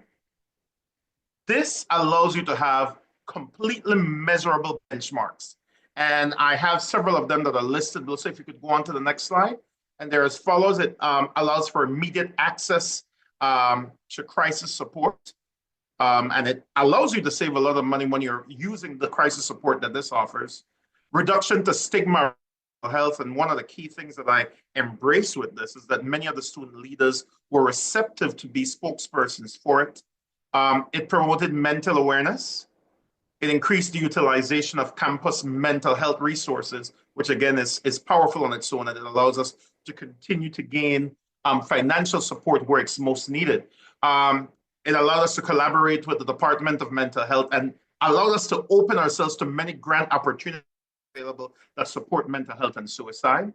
this allows you to have completely measurable benchmarks. And I have several of them that are listed. So if you could go on to the next slide. And they're as follows. It allows for immediate access to crisis support. And it allows you to save a lot of money when you're using the crisis support that this offers. Reduction to stigma health. And one of the key things that I embrace with this is that many of the student leaders were receptive to be spokespersons for it. It promoted mental awareness. It increased the utilization of campus mental health resources, which again is powerful on its own, and it allows us to continue to gain financial support where it's most needed. It allowed us to collaborate with the Department of Mental Health and allowed us to open ourselves to many grant opportunities available that support mental health and suicide.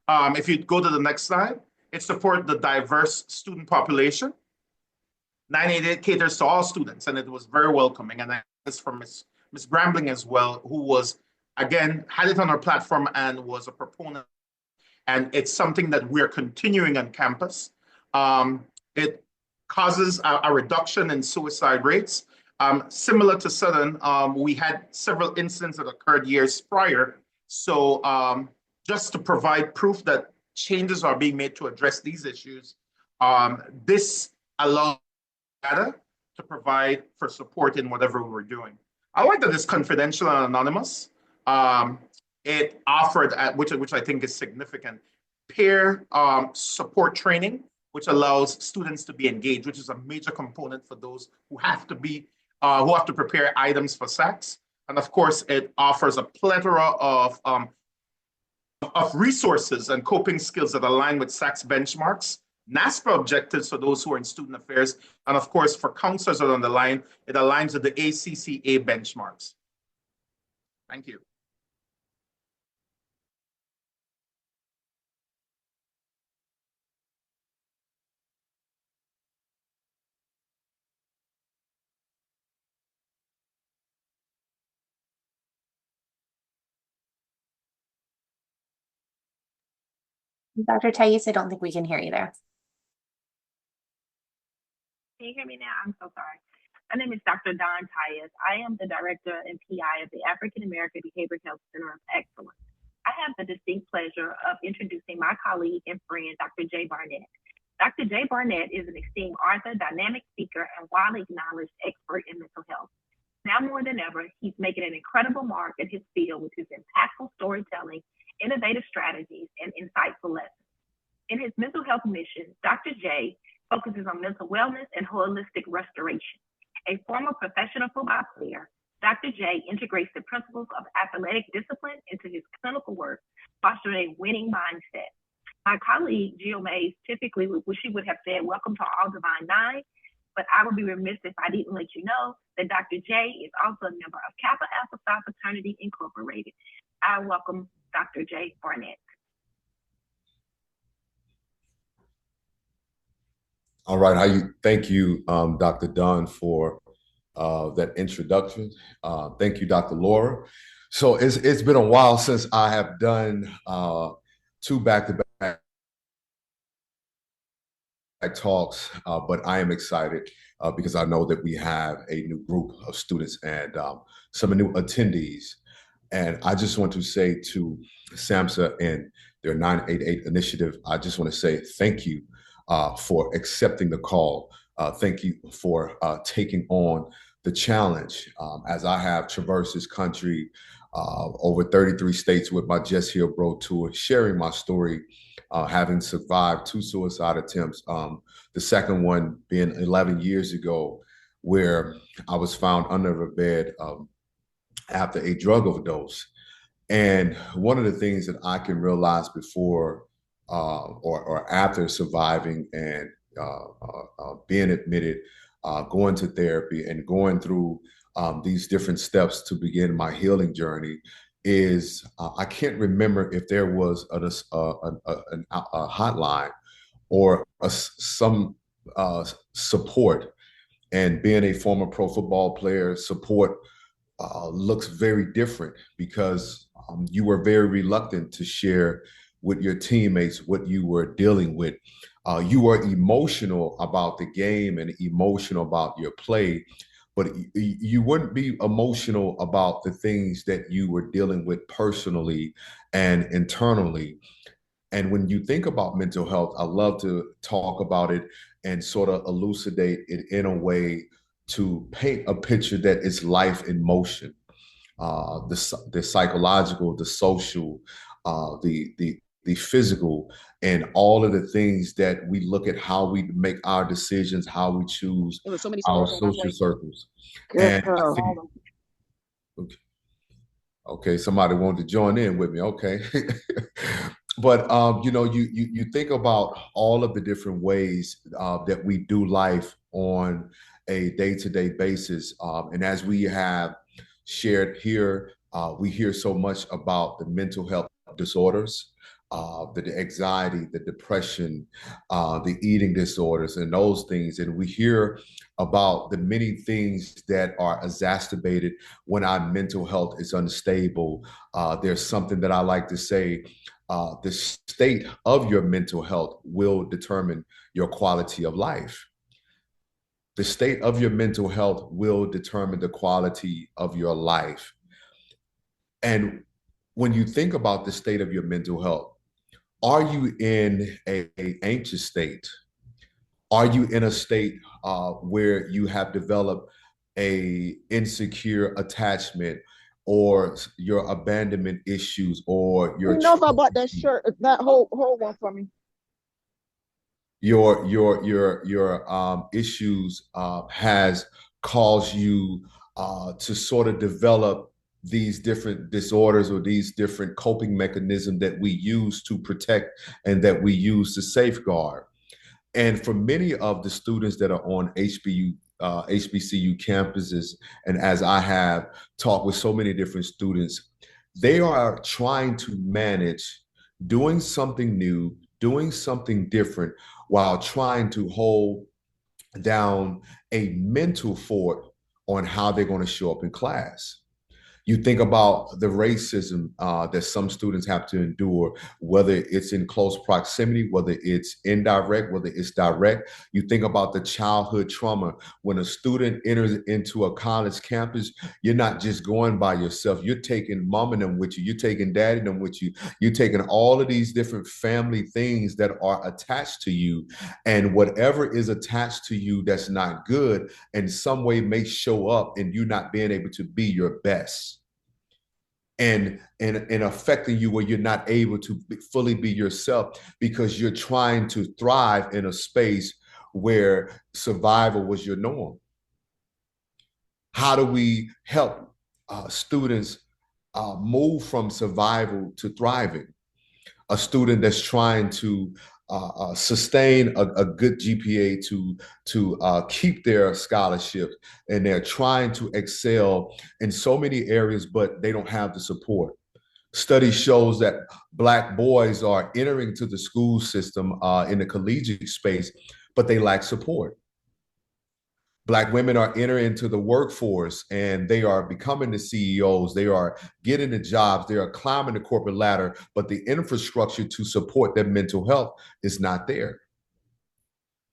If you go to the next slide, it supports the diverse student population. 988 caters to all students, and it was very welcoming. And this from Ms. Grambling as well, who was, again, had it on our platform and was a proponent. And it's something that we're continuing on campus. It causes a reduction in suicide rates. Similar to Southern, we had several incidents that occurred years prior. So just to provide proof that changes are being made to address these issues, this allows data to provide for support in whatever we're doing. I like that it's confidential and anonymous. It offered, which I think is significant, peer support training, which allows students to be engaged, which is a major component for those who have to prepare items for SACS. And of course, it offers a plethora of resources and coping skills that align with SACS benchmarks, NASPA objectives for those who are in student affairs, and of course, for counselors that are on the line, it aligns with the ACCA benchmarks. Thank you. Dr. Thais, I don't think we can hear you there. Can you hear me now? I'm so sorry. My name is Dr. Dawn Tyus. I am the Director and PI of the African American Behavioral Health Center of Excellence. I have the distinct pleasure of introducing my colleague and friend, Dr. Jay Barnett. Dr. Jay Barnett is an esteemed author, dynamic speaker, and widely acknowledged expert in mental health. Now more than ever, he's making an incredible mark in his field with his impactful storytelling, innovative strategies, and insightful lessons. In his mental health mission, Dr. Jay focuses on mental wellness and holistic restoration. A former professional football player, Dr. J integrates the principles of athletic discipline into his clinical work, fostering a winning mindset. My colleague, Jill Mays, typically she would have said, welcome to All Divine Nine, but I would be remiss if I didn't let you know that Dr. J is also a member of Kappa Alpha Psi Fraternity Incorporated. I welcome Dr. J. Barnett. All right, thank you, Dr. Dunn, for that introduction. Thank you, Dr. Laura. So it's been a while since I have done two back-to-back talks, but I am excited because I know that we have a new group of students and some new attendees. And I just want to say to SAMHSA and their 988 initiative, I just want to say thank you for accepting the call. Thank you for taking on the challenge. As I have traversed this country, over 33 states with my Just Heal Bro tour, sharing my story, having survived 2 suicide attempts, the second one being 11 years ago, where I was found under a bed after a drug overdose. And one of the things that I can realize before or after surviving and being admitted, going to therapy and going through these different steps to begin my healing journey is I can't remember if there was a hotline or some support. And being a former pro football player, support looks very different because you were very reluctant to share with your teammates what you were dealing with. You were emotional about the game and emotional about your play, but you wouldn't be emotional about the things that you were dealing with personally and internally. And when you think about mental health, I love to talk about it and sort of elucidate it in a way to paint a picture that is life in motion. The psychological, the social, the physical, and all of the things that we look at how we make our decisions, how we choose our social circles. And I think, okay, somebody wanted to join in with me. Okay. But you know, you think about all of the different ways that we do life on a day-to-day basis, and as we have shared here, we hear so much about the mental health disorders, the anxiety, the depression, the eating disorders, and those things, and we hear about the many things that are exacerbated when our mental health is unstable. There's something that I like to say. The state of your mental health will determine your quality of life. The state of your mental health will determine the quality of your life. And when you think about the state of your mental health, are you in an anxious state? Are you in a state where you have developed a insecure attachment, or your abandonment issues, or your enough about that shirt, that whole one for me. Your issues has caused you to sort of develop these different disorders or these different coping mechanisms that we use to protect and that we use to safeguard. And for many of the students that are on HBCU campuses, and as I have talked with so many different students, they are trying to manage doing something new, doing something different, while trying to hold down a mental fort on how they're going to show up in class. You think about the racism that some students have to endure, whether it's in close proximity, whether it's indirect, whether it's direct. You think about the childhood trauma. When a student enters into a college campus, you're not just going by yourself. You're taking mom and them with you. You're taking daddy and them with you. You're taking all of these different family things that are attached to you. And whatever is attached to you that's not good in some way may show up in you not being able to be your best. And affecting you where you're not able to fully be yourself because you're trying to thrive in a space where survival was your norm. How do we help students move from survival to thriving? a student that's trying to sustain a good GPA to keep their scholarship, and they're trying to excel in so many areas, but they don't have the support. Study shows that Black boys are entering to the school system in the collegiate space, but they lack support. Black women are entering into the workforce and they are becoming the CEOs. They are getting the jobs. They are climbing the corporate ladder, but the infrastructure to support their mental health is not there.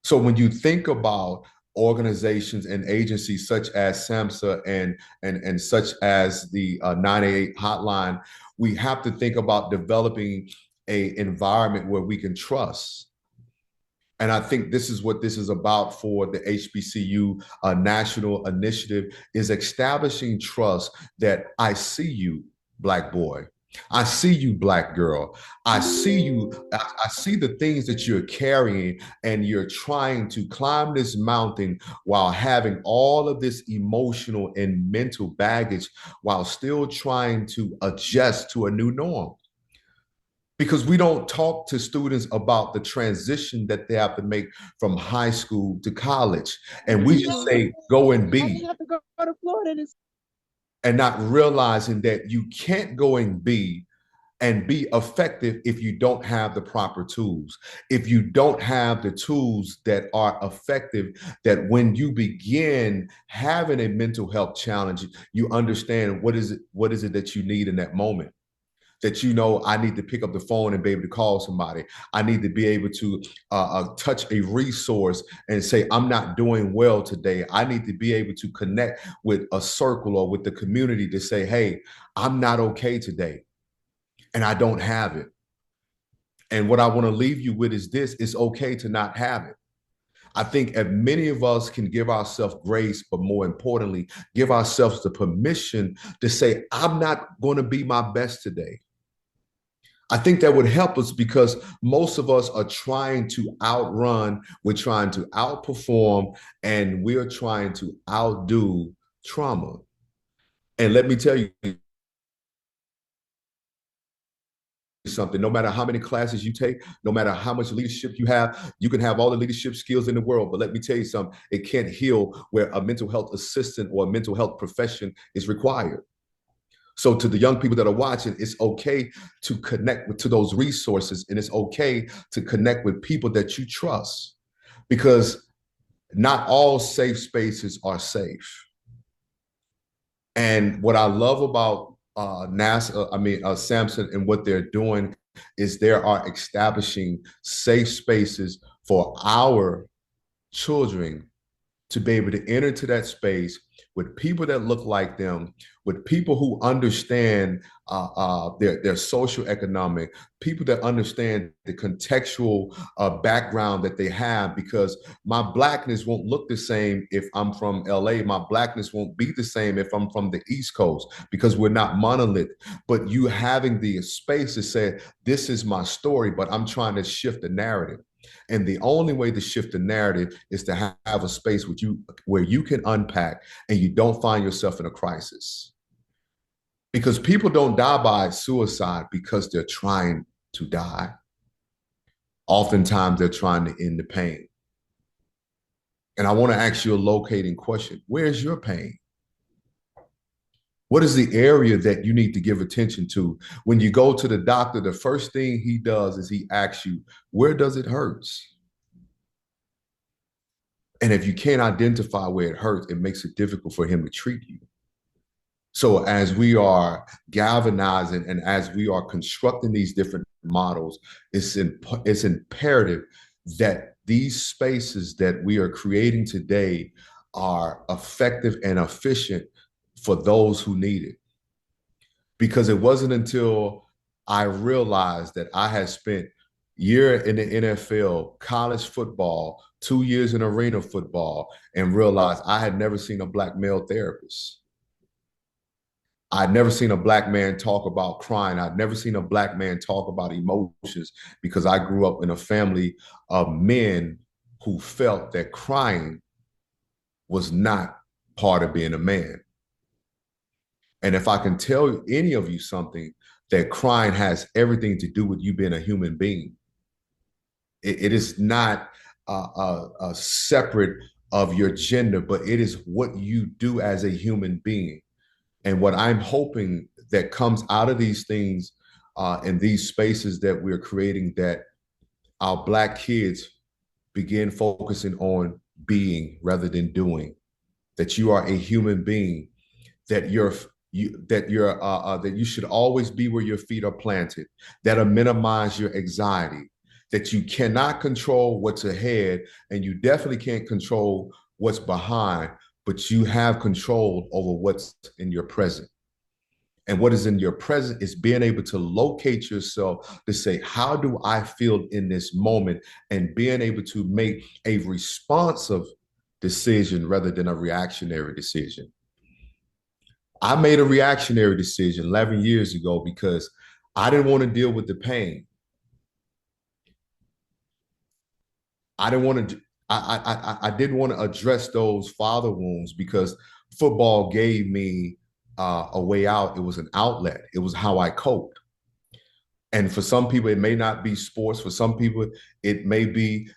So when you think about organizations and agencies such as SAMHSA and such as the 988 hotline, we have to think about developing an environment where we can trust. And I think this is what this is about for the HBCU national initiative, is establishing trust that I see you, Black boy. I see you, Black girl. I see you. I see the things that you're carrying, and you're trying to climb this mountain while having all of this emotional and mental baggage while still trying to adjust to a new norm. Because we don't talk to students about the transition that they have to make from high school to college. And we just say, go and be. have to go to Florida And not realizing that you can't go and be effective if you don't have the proper tools. If you don't have the tools that are effective, that when you begin having a mental health challenge, you understand what is it that you need in that moment. That I need to pick up the phone and be able to call somebody. I need to be able to touch a resource and say, I'm not doing well today. I need to be able to connect with a circle or with the community to say, hey, I'm not okay today, and I don't have it. And what I want to leave you with is this: it's okay to not have it. I think as many of us can give ourselves grace, but more importantly, give ourselves the permission to say, I'm not going to be my best today. I think that would help us, because most of us are trying to outrun, we're trying to outperform, and we're trying to outdo trauma. And let me tell you something: no matter how many classes you take, no matter how much leadership you can have all the leadership skills in the world, but let me tell you something, it can't heal where a mental health assistant or a mental health profession is required. So to the young people that are watching, it's okay to connect to those resources, and it's okay to connect with people that you trust, because not all safe spaces are safe. And what I love about SAMHSA and what they're doing is they are establishing safe spaces for our children to be able to enter into that space with people that look like them, with people who understand their social economic, people that understand the contextual background that they have, because my Blackness won't look the same if I'm from LA. My Blackness won't be the same if I'm from the East Coast, because we're not monolith. But you having the space to say, this is my story, but I'm trying to shift the narrative. And the only way to shift the narrative is to have a space where you can unpack and you don't find yourself in a crisis. Because people don't die by suicide because they're trying to die. Oftentimes they're trying to end the pain. And I want to ask you a locating question: where's your pain? What is the area that you need to give attention to? When you go to the doctor, the first thing he does is he asks you, where does it hurt? And if you can't identify where it hurts, it makes it difficult for him to treat you. So as we are galvanizing and as we are constructing these different models, it's imperative that these spaces that we are creating today are effective and efficient for those who need it. Because it wasn't until I realized that I had spent year in the NFL, college football, 2 years in arena football, and realized I had never seen a Black male therapist. I'd never seen a Black man talk about crying. I'd never seen a Black man talk about emotions, because I grew up in a family of men who felt that crying was not part of being a man. And if I can tell any of you something, that crying has everything to do with you being a human being. It is not separate of your gender, but it is what you do as a human being. And what I'm hoping that comes out of these things and these spaces that we're creating, that our Black kids begin focusing on being rather than doing, that you are a human being, that that you should always be where your feet are planted, that'll minimize your anxiety, that you cannot control what's ahead and you definitely can't control what's behind, but you have control over what's in your present. And what is in your present is being able to locate yourself to say, how do I feel in this moment? And being able to make a responsive decision rather than a reactionary decision. I made a reactionary decision 11 years ago because I didn't want to deal with the pain. I didn't want to, I didn't want to address those father wounds because football gave me a way out. It was an outlet. It was how I coped. And for some people, it may not be sports. For some people, it may be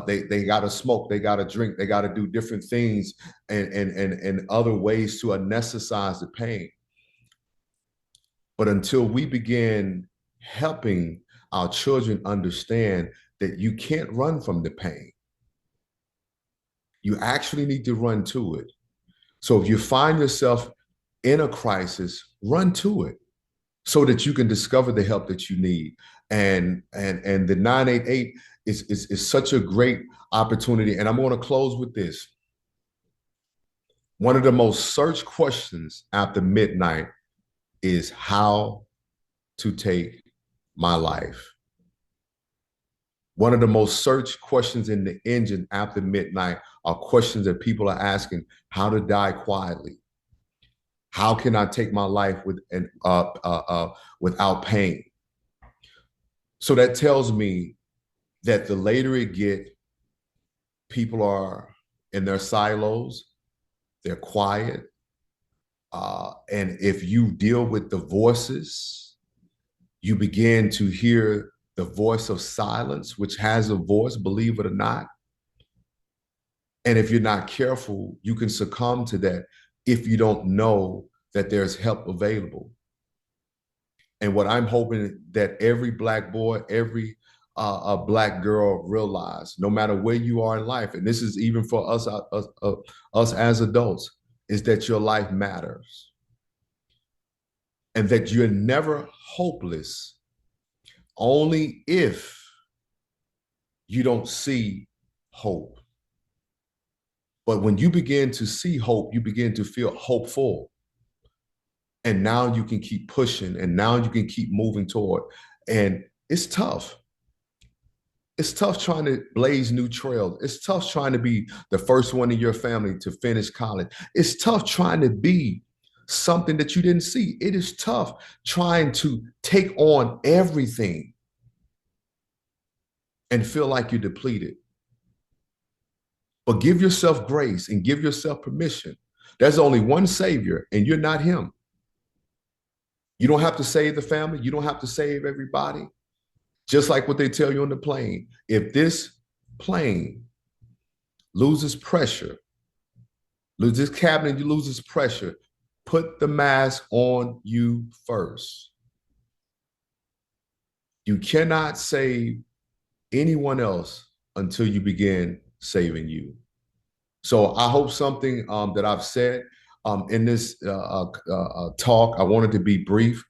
they got to smoke, they got to drink, they got to do different things and other ways to anesthetize the pain. But until we begin helping our children understand that you can't run from the pain, you actually need to run to it. So if you find yourself in a crisis, run to it so that you can discover the help that you need. And the 988 is such a great opportunity. And I'm going to close with this. One of the most searched questions after midnight is how to take my life. One of the most searched questions in the engine after midnight are questions that people are asking: how to die quietly. How can I take my life without pain? So that tells me that the later it gets, people are in their silos, they're quiet. And if you deal with the voices, you begin to hear the voice of silence, which has a voice, believe it or not. And if you're not careful, you can succumb to that if you don't know that there's help available. And what I'm hoping that every Black boy, every Black girl realize, no matter where you are in life, and this is even for us as adults, is that your life matters. And that you're never hopeless, only if you don't see hope. But when you begin to see hope, you begin to feel hopeful. And now you can keep pushing, and now you can keep moving toward. And it's tough. It's tough trying to blaze new trails. It's tough trying to be the first one in your family to finish college. It's tough trying to be something that you didn't see. It is tough trying to take on everything and feel like you're depleted. But give yourself grace and give yourself permission. There's only one Savior, and you're not him. You don't have to save the family. You don't have to save everybody. Just like what they tell you on the plane. If this plane loses pressure, this cabin loses pressure, put the mask on you first. You cannot save anyone else until you begin saving you. So I hope something that I've said in this talk, I wanted to be brief.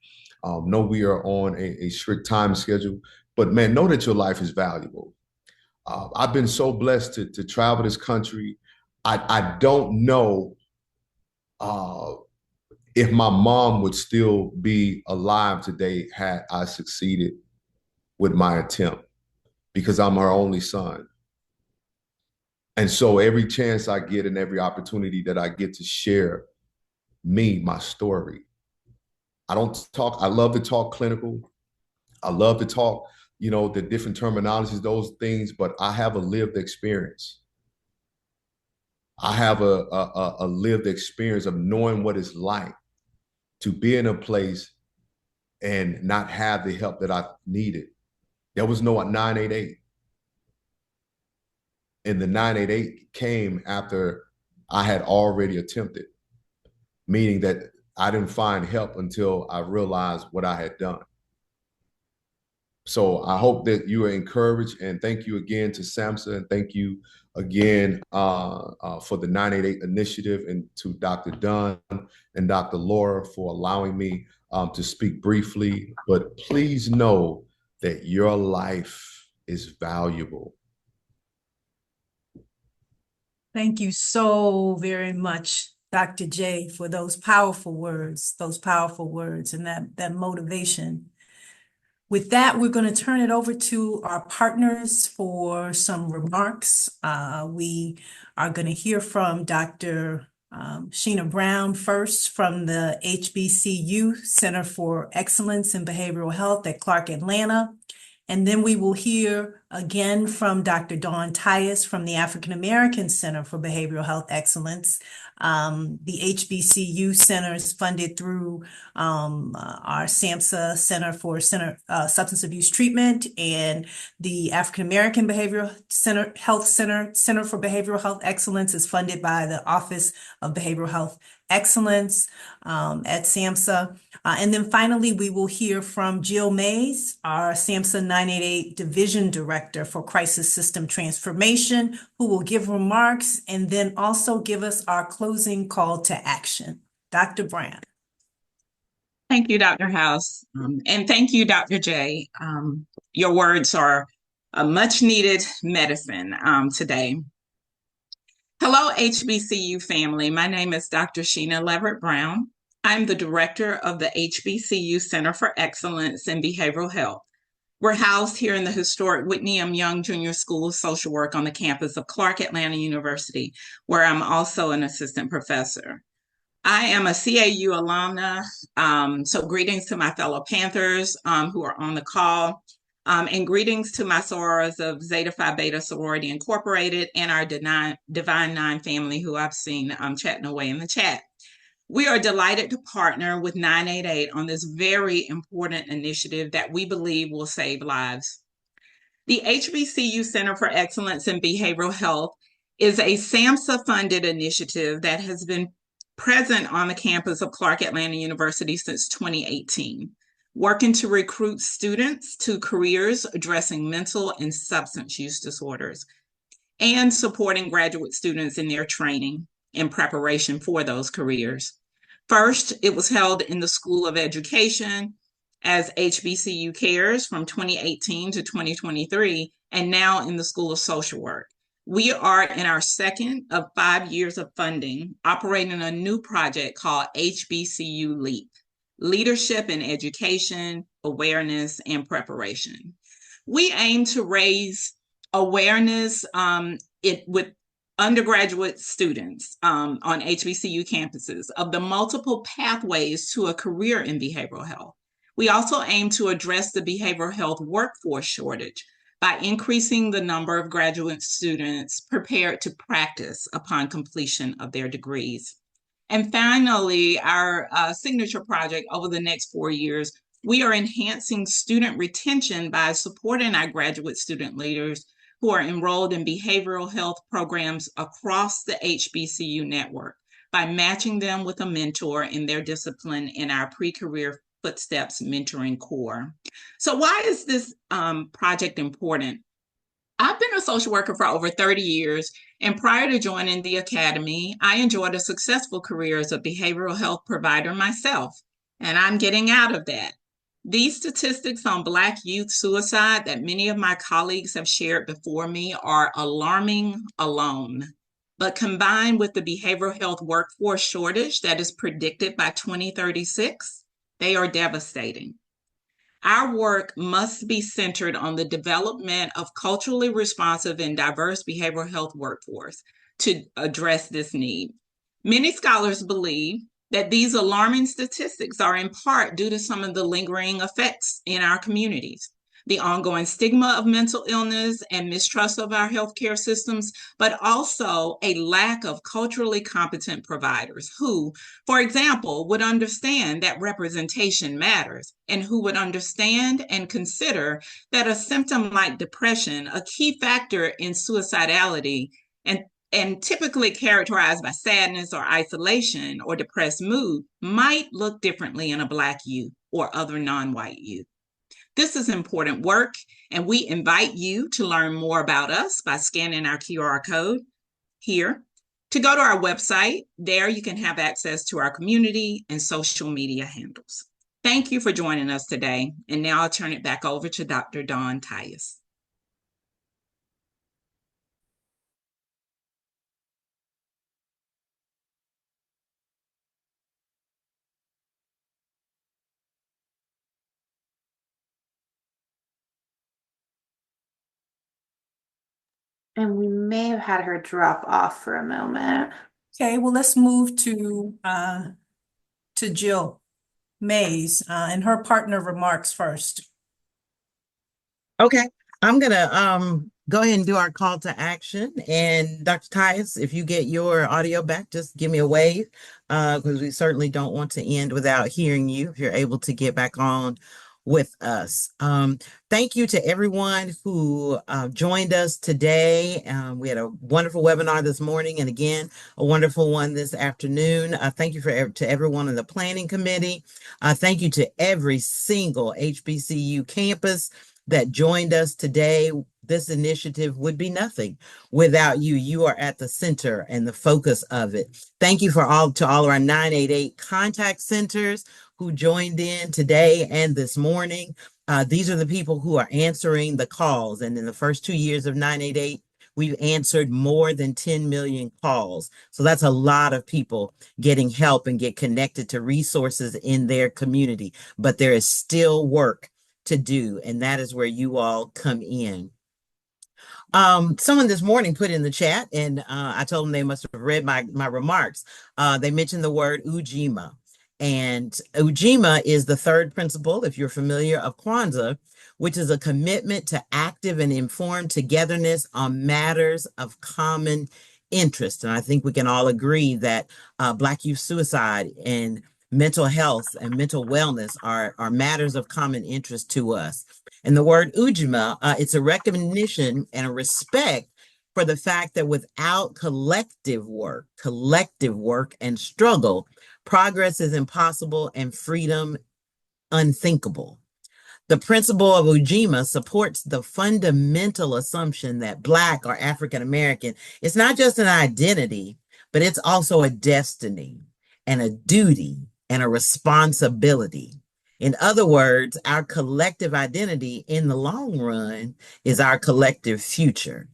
Know we are on a strict time schedule, but man, know that your life is valuable. I've been so blessed to travel this country. I don't know if my mom would still be alive today had I succeeded with my attempt, because I'm her only son. And so every chance I get and every opportunity that I get to share my story. I love to talk clinical. I love to talk, the different terminologies, those things, but I have a lived experience. I have a lived experience of knowing what it's like to be in a place and not have the help that I needed. There was no 988. And the 988 came after I had already attempted, meaning that I didn't find help until I realized what I had done. So I hope that you are encouraged, and thank you again to SAMHSA, and thank you again for the 988 initiative, and to Dr. Dunn and Dr. Laura for allowing me to speak briefly. But please know that your life is valuable. Thank you so very much, Dr. J, for those powerful words, and that motivation. With that, we're going to turn it over to our partners for some remarks. We are going to hear from Dr. Sheena Brown first from the HBCU Center for Excellence in Behavioral Health at Clark Atlanta. And then we will hear again from Dr. Dawn Tyus from the African American Center for Behavioral Health Excellence. The HBCU Center is funded through our SAMHSA Center for Substance Abuse Treatment, and the African American Behavioral Health Center for Behavioral Health Excellence is funded by the Office of Behavioral Health Excellence at SAMHSA. And then finally, we will hear from Jill Mays, our SAMHSA 988 Division Director for Crisis System Transformation, who will give remarks and then also give us our closing call to action. Dr. Brown. Thank you, Dr. House. And thank you, Dr. J. Your words are a much needed medicine today. Hello, HBCU family. My name is Dr. Sheena Leverett Brown. I'm the director of the HBCU Center for Excellence in Behavioral Health. We're housed here in the historic Whitney M. Young Junior School of Social Work on the campus of Clark Atlanta University, where I'm also an assistant professor. I am a CAU alumna, so greetings to my fellow Panthers who are on the call, and greetings to my sorors of Zeta Phi Beta Sorority Incorporated and our Divine Nine family who I've seen chatting away in the chat. We are delighted to partner with 988 on this very important initiative that we believe will save lives. The HBCU Center for Excellence in Behavioral Health is a SAMHSA-funded initiative that has been present on the campus of Clark Atlanta University since 2018, working to recruit students to careers addressing mental and substance use disorders, and supporting graduate students in their training in preparation for those careers. First, it was held in the School of Education as HBCU Cares from 2018 to 2023, and now in the School of Social Work. We are in our second of 5 years of funding, operating a new project called HBCU LEAP, Leadership in Education, Awareness, and Preparation. We aim to raise awareness with undergraduate students on HBCU campuses of the multiple pathways to a career in behavioral health. We also aim to address the behavioral health workforce shortage by increasing the number of graduate students prepared to practice upon completion of their degrees. And finally, our signature project over the next 4 years, we are enhancing student retention by supporting our graduate student leaders who are enrolled in behavioral health programs across the HBCU network by matching them with a mentor in their discipline in our pre-career Footsteps Mentoring Core. So why is this project important? I've been a social worker for over 30 years, and prior to joining the Academy, I enjoyed a successful career as a behavioral health provider myself, and I'm getting out of that. These statistics on Black youth suicide that many of my colleagues have shared before me are alarming alone, but combined with the behavioral health workforce shortage that is predicted by 2036, they are devastating. Our work must be centered on the development of culturally responsive and diverse behavioral health workforce to address this need. Many scholars believe that these alarming statistics are in part due to some of the lingering effects in our communities. the ongoing stigma of mental illness and mistrust of our healthcare systems, but also a lack of culturally competent providers who, for example, would understand that representation matters and who would understand and consider that a symptom like depression, a key factor in suicidality, and typically characterized by sadness or isolation or depressed mood, might look differently in a Black youth or other non-white youth. This is important work, and we invite you to learn more about us by scanning our QR code here. To go to our website, there you can have access to our community and social media handles. Thank you for joining us today, and now I'll turn it back over to Dr. Dawn Tyus. And we may have had her drop off for a moment. Okay, well, let's move to Jill Mays and her partner remarks first. Okay, I'm gonna go ahead and do our call to action. And Dr. Tyus, if you get your audio back, just give me a wave, because we certainly don't want to end without hearing you if you're able to get back on with us. Thank you to everyone who joined us today. We had a wonderful webinar this morning, and again, a wonderful one this afternoon. Thank you to everyone in the planning committee. Thank you to every single HBCU campus that joined us today. This initiative would be nothing without you. You are at the center and the focus of it. Thank you to all of our 988 contact centers who joined in today and this morning. These are the people who are answering the calls. And in the first 2 years of 988, we've answered more than 10 million calls. So that's a lot of people getting help and get connected to resources in their community. But there is still work to do, and that is where you all come in. Someone this morning put in the chat, and I told them they must have read my remarks. They mentioned the word Ujima, and Ujima is the third principle, if you're familiar, of Kwanzaa, which is a commitment to active and informed togetherness on matters of common interest. And I think we can all agree that Black youth suicide and mental health and mental wellness are matters of common interest to us. And the word Ujima, it's a recognition and a respect for the fact that without collective work and struggle, progress is impossible and freedom unthinkable. The principle of Ujima supports the fundamental assumption that Black or African American is not just an identity, but it's also a destiny and a duty and a responsibility. In other words, our collective identity in the long run is our collective future.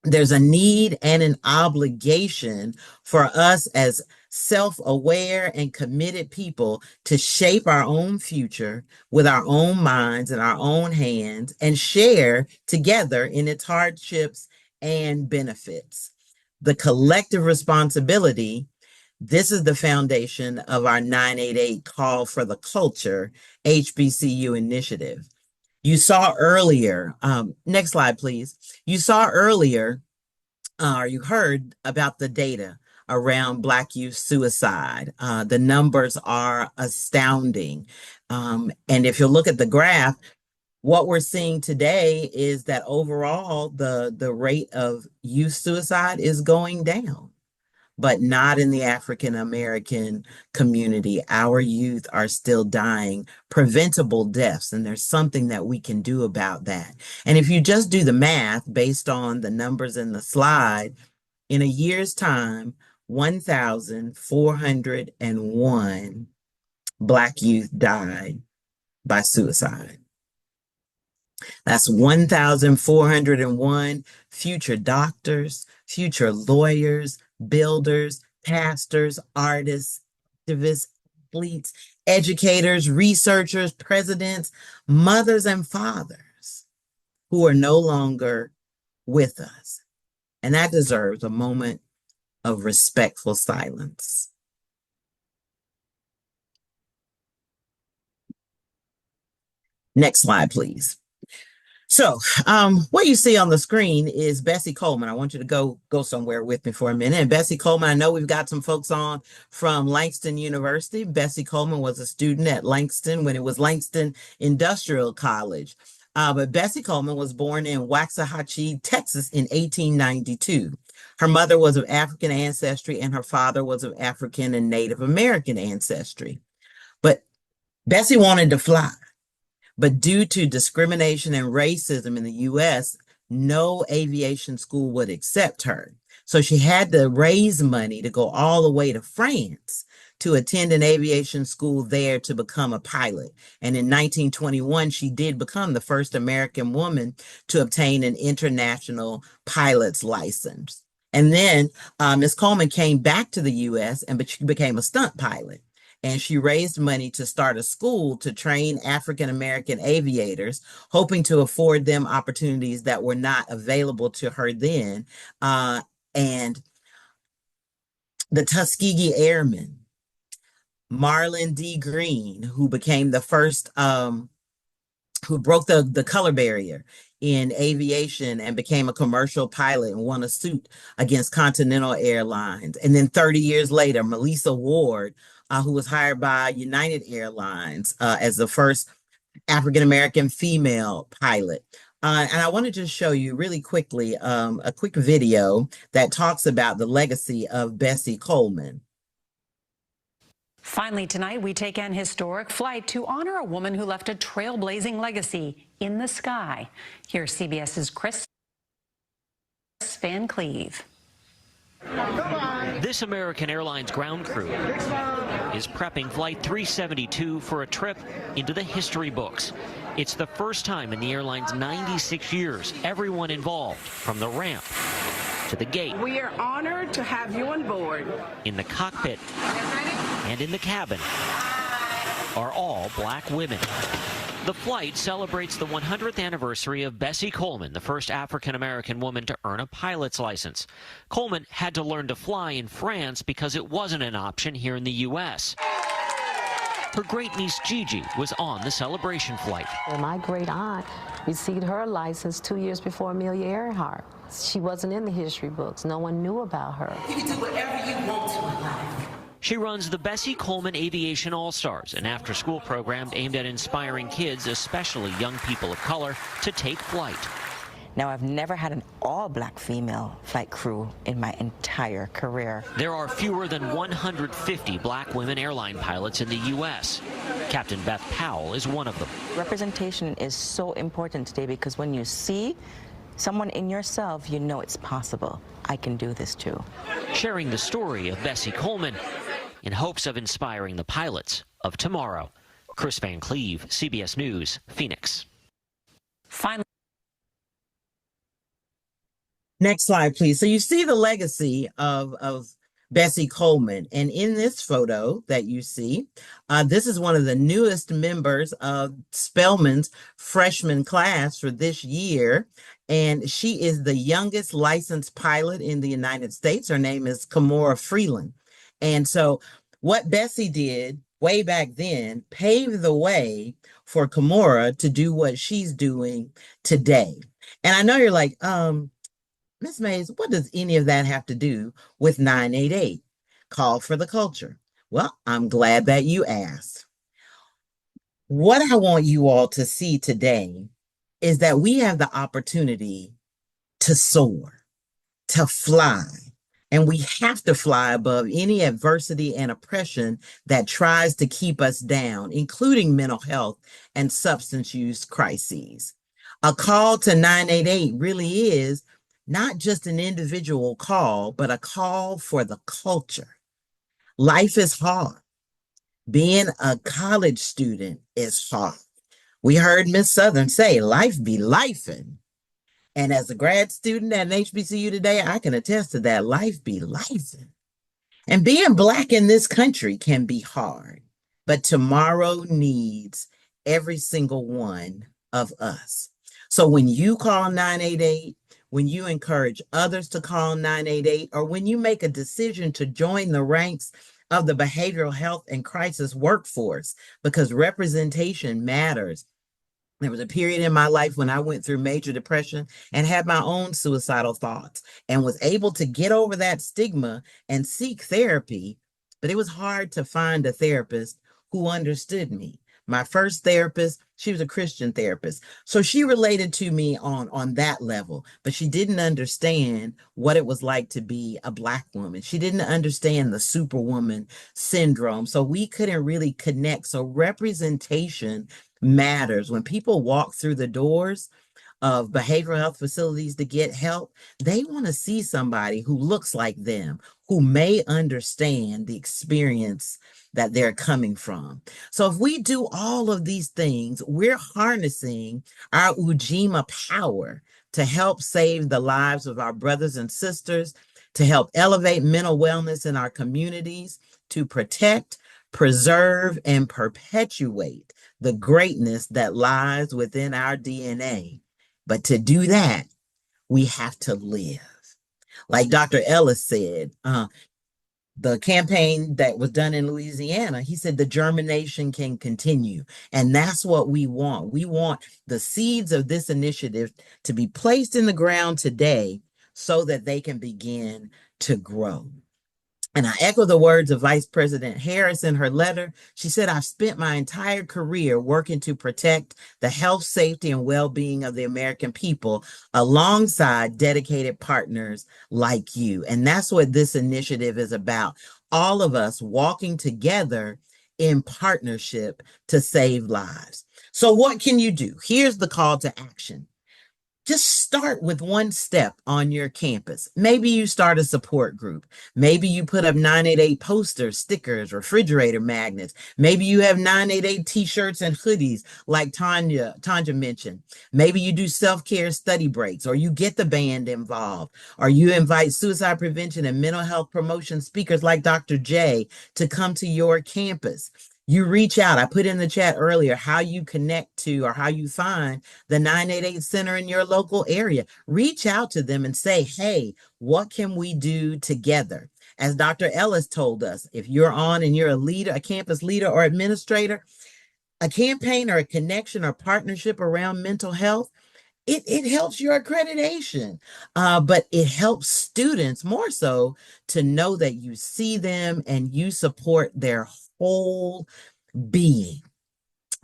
There's a need and an obligation for us as self-aware and committed people to shape our own future with our own minds and our own hands and share together in its hardships and benefits. The collective responsibility, this is the foundation of our 988 Call for the Culture HBCU initiative. You saw earlier, next slide, please. You saw earlier, or you heard about the data around Black youth suicide. The numbers are astounding. And if you look at the graph, what we're seeing today is that overall, the rate of youth suicide is going down, but not in the African American community. Our youth are still dying, preventable deaths, and there's something that we can do about that. And if you just do the math based on the numbers in the slide, in a year's time, 1,401 Black youth died by suicide. That's 1,401 future doctors, future lawyers, builders, pastors, artists, activists, athletes, educators, researchers, presidents, mothers, and fathers who are no longer with us. And that deserves a moment of respectful silence. Next slide, please. So, what you see on the screen is Bessie Coleman. I want you to go somewhere with me for a minute. And Bessie Coleman, I know we've got some folks on from Langston University. Bessie Coleman was a student at Langston when it was Langston Industrial College. But Bessie Coleman was born in Waxahachie, Texas in 1892. Her mother was of African ancestry and her father was of African and Native American ancestry. But Bessie wanted to fly. But due to discrimination and racism in the US, no aviation school would accept her. So she had to raise money to go all the way to France to attend an aviation school there to become a pilot. And in 1921, she did become the first American woman to obtain an international pilot's license. And then Ms. Coleman came back to the US and became a stunt pilot. And she raised money to start a school to train African American aviators, hoping to afford them opportunities that were not available to her then. And the Tuskegee Airmen, Marlin D. Green, who became the first, who broke the color barrier in aviation and became a commercial pilot and won a suit against Continental Airlines. And then 30 years later, Melissa Ward, who was hired by United Airlines as the first African-American female pilot. And I wanted to show you really quickly a quick video that talks about the legacy of Bessie Coleman. Finally, tonight, we take an historic flight to honor a woman who left a trailblazing legacy in the sky. Here's CBS's Chris Van Cleve. This American Airlines ground crew is prepping Flight 372 for a trip into the history books. It's the first time in the airline's 96 years everyone involved, from the ramp to the gate. We are honored to have you on board. In the cockpit and in the cabin are all black women. The flight celebrates the 100th anniversary of Bessie Coleman, the first African-American woman to earn a pilot's license. Coleman had to learn to fly in France because it wasn't an option here in the U.S. Her great-niece Gigi was on the celebration flight. My great-aunt received her license 2 years before Amelia Earhart. She wasn't in the history books. No one knew about her. You can do whatever you want to in life. She runs the Bessie Coleman Aviation All-Stars, an after-school program aimed at inspiring kids, especially young people of color, to take flight. Now, I've never had an all-black female flight crew in my entire career. There are fewer than 150 black women airline pilots in the U.S. Captain Beth Powell is one of them. Representation is so important today because when you see someone in yourself, you know it's possible. I can do this too. Sharing the story of Bessie Coleman in hopes of inspiring the pilots of tomorrow. Chris Van Cleve, CBS News, Phoenix. Finally. Next slide, please. So you see the legacy of Bessie Coleman. And in this photo that you see, this is one of the newest members of Spelman's freshman class for this year. And she is the youngest licensed pilot in the United States. Her name is Kimora Freeland. And so what Bessie did way back then paved the way for Kimora to do what she's doing today. And I know you're like, Ms. Mays, what does any of that have to do with 988? Call for the culture. Well, I'm glad that you asked. What I want you all to see today is that we have the opportunity to soar, to fly, and we have to fly above any adversity and oppression that tries to keep us down, including mental health and substance use crises. A call to 988 really is not just an individual call, but a call for the culture. Life is hard. Being a college student is hard. We heard Miss Southern say, life be lifing. And as a grad student at an HBCU today, I can attest to that. Life be lifing. And being Black in this country can be hard, but tomorrow needs every single one of us. So when you call 988, when you encourage others to call 988, or when you make a decision to join the ranks of the behavioral health and crisis workforce, because representation matters, There was a period in my life when I went through major depression and had my own suicidal thoughts and was able to get over that stigma and seek therapy. But it was hard to find a therapist who understood me. My first therapist, she was a Christian therapist. So she related to me on that level, but she didn't understand what it was like to be a Black woman. She didn't understand the superwoman syndrome. So we couldn't really connect. So representation matters. When people walk through the doors of behavioral health facilities to get help, they want to see somebody who looks like them, who may understand the experience that they're coming from. So if we do all of these things, we're harnessing our Ujima power to help save the lives of our brothers and sisters, to help elevate mental wellness in our communities, to protect, preserve, and perpetuate the greatness that lies within our DNA. But to do that, we have to live. Like Dr. Ellis said, the campaign that was done in Louisiana, he said the germination can continue. And that's what we want. We want the seeds of this initiative to be placed in the ground today so that they can begin to grow. And I echo the words of Vice President Harris in her letter. She said, I've spent my entire career working to protect the health, safety, and well-being of the American people alongside dedicated partners like you. And that's what this initiative is about. All of us walking together in partnership to save lives. So what can you do? Here's the call to action. Just start with one step on your campus. Maybe you start a support group. Maybe you put up 988 posters, stickers, refrigerator magnets. Maybe you have 988 t-shirts and hoodies like Tanya mentioned. Maybe you do self-care study breaks, or you get the band involved, or you invite suicide prevention and mental health promotion speakers like Dr. J to come to your campus. You reach out. I put in the chat earlier how you connect to or how you find the 988 center in your local area. Reach out to them and say, hey, what can we do together? As Dr. Ellis told us, if you're on and you're a leader, a campus leader or administrator, a campaign or a connection or partnership around mental health, it helps your accreditation, but it helps students more so to know that you see them and you support their whole being.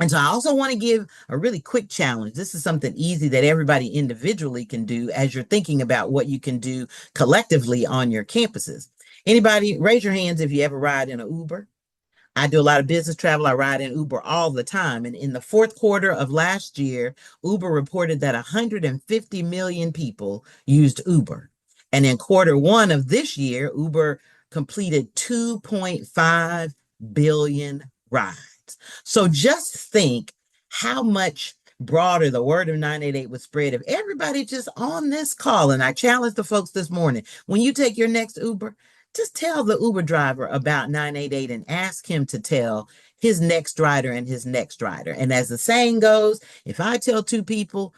And so I also want to give a really quick challenge. This is something easy that everybody individually can do as you're thinking about what you can do collectively on your campuses. Anybody, raise your hands if you ever ride in an Uber. I do a lot of business travel. I ride in Uber all the time. And in the fourth quarter of last year, Uber reported that 150 million people used Uber. And in quarter one of this year, Uber completed 2.5 billion rides. So just think how much broader the word of 988 would spread if everybody just on this call. And I challenged the folks this morning, when you take your next Uber, just tell the Uber driver about 988 and ask him to tell his next rider and his next rider. And as the saying goes, if I tell two people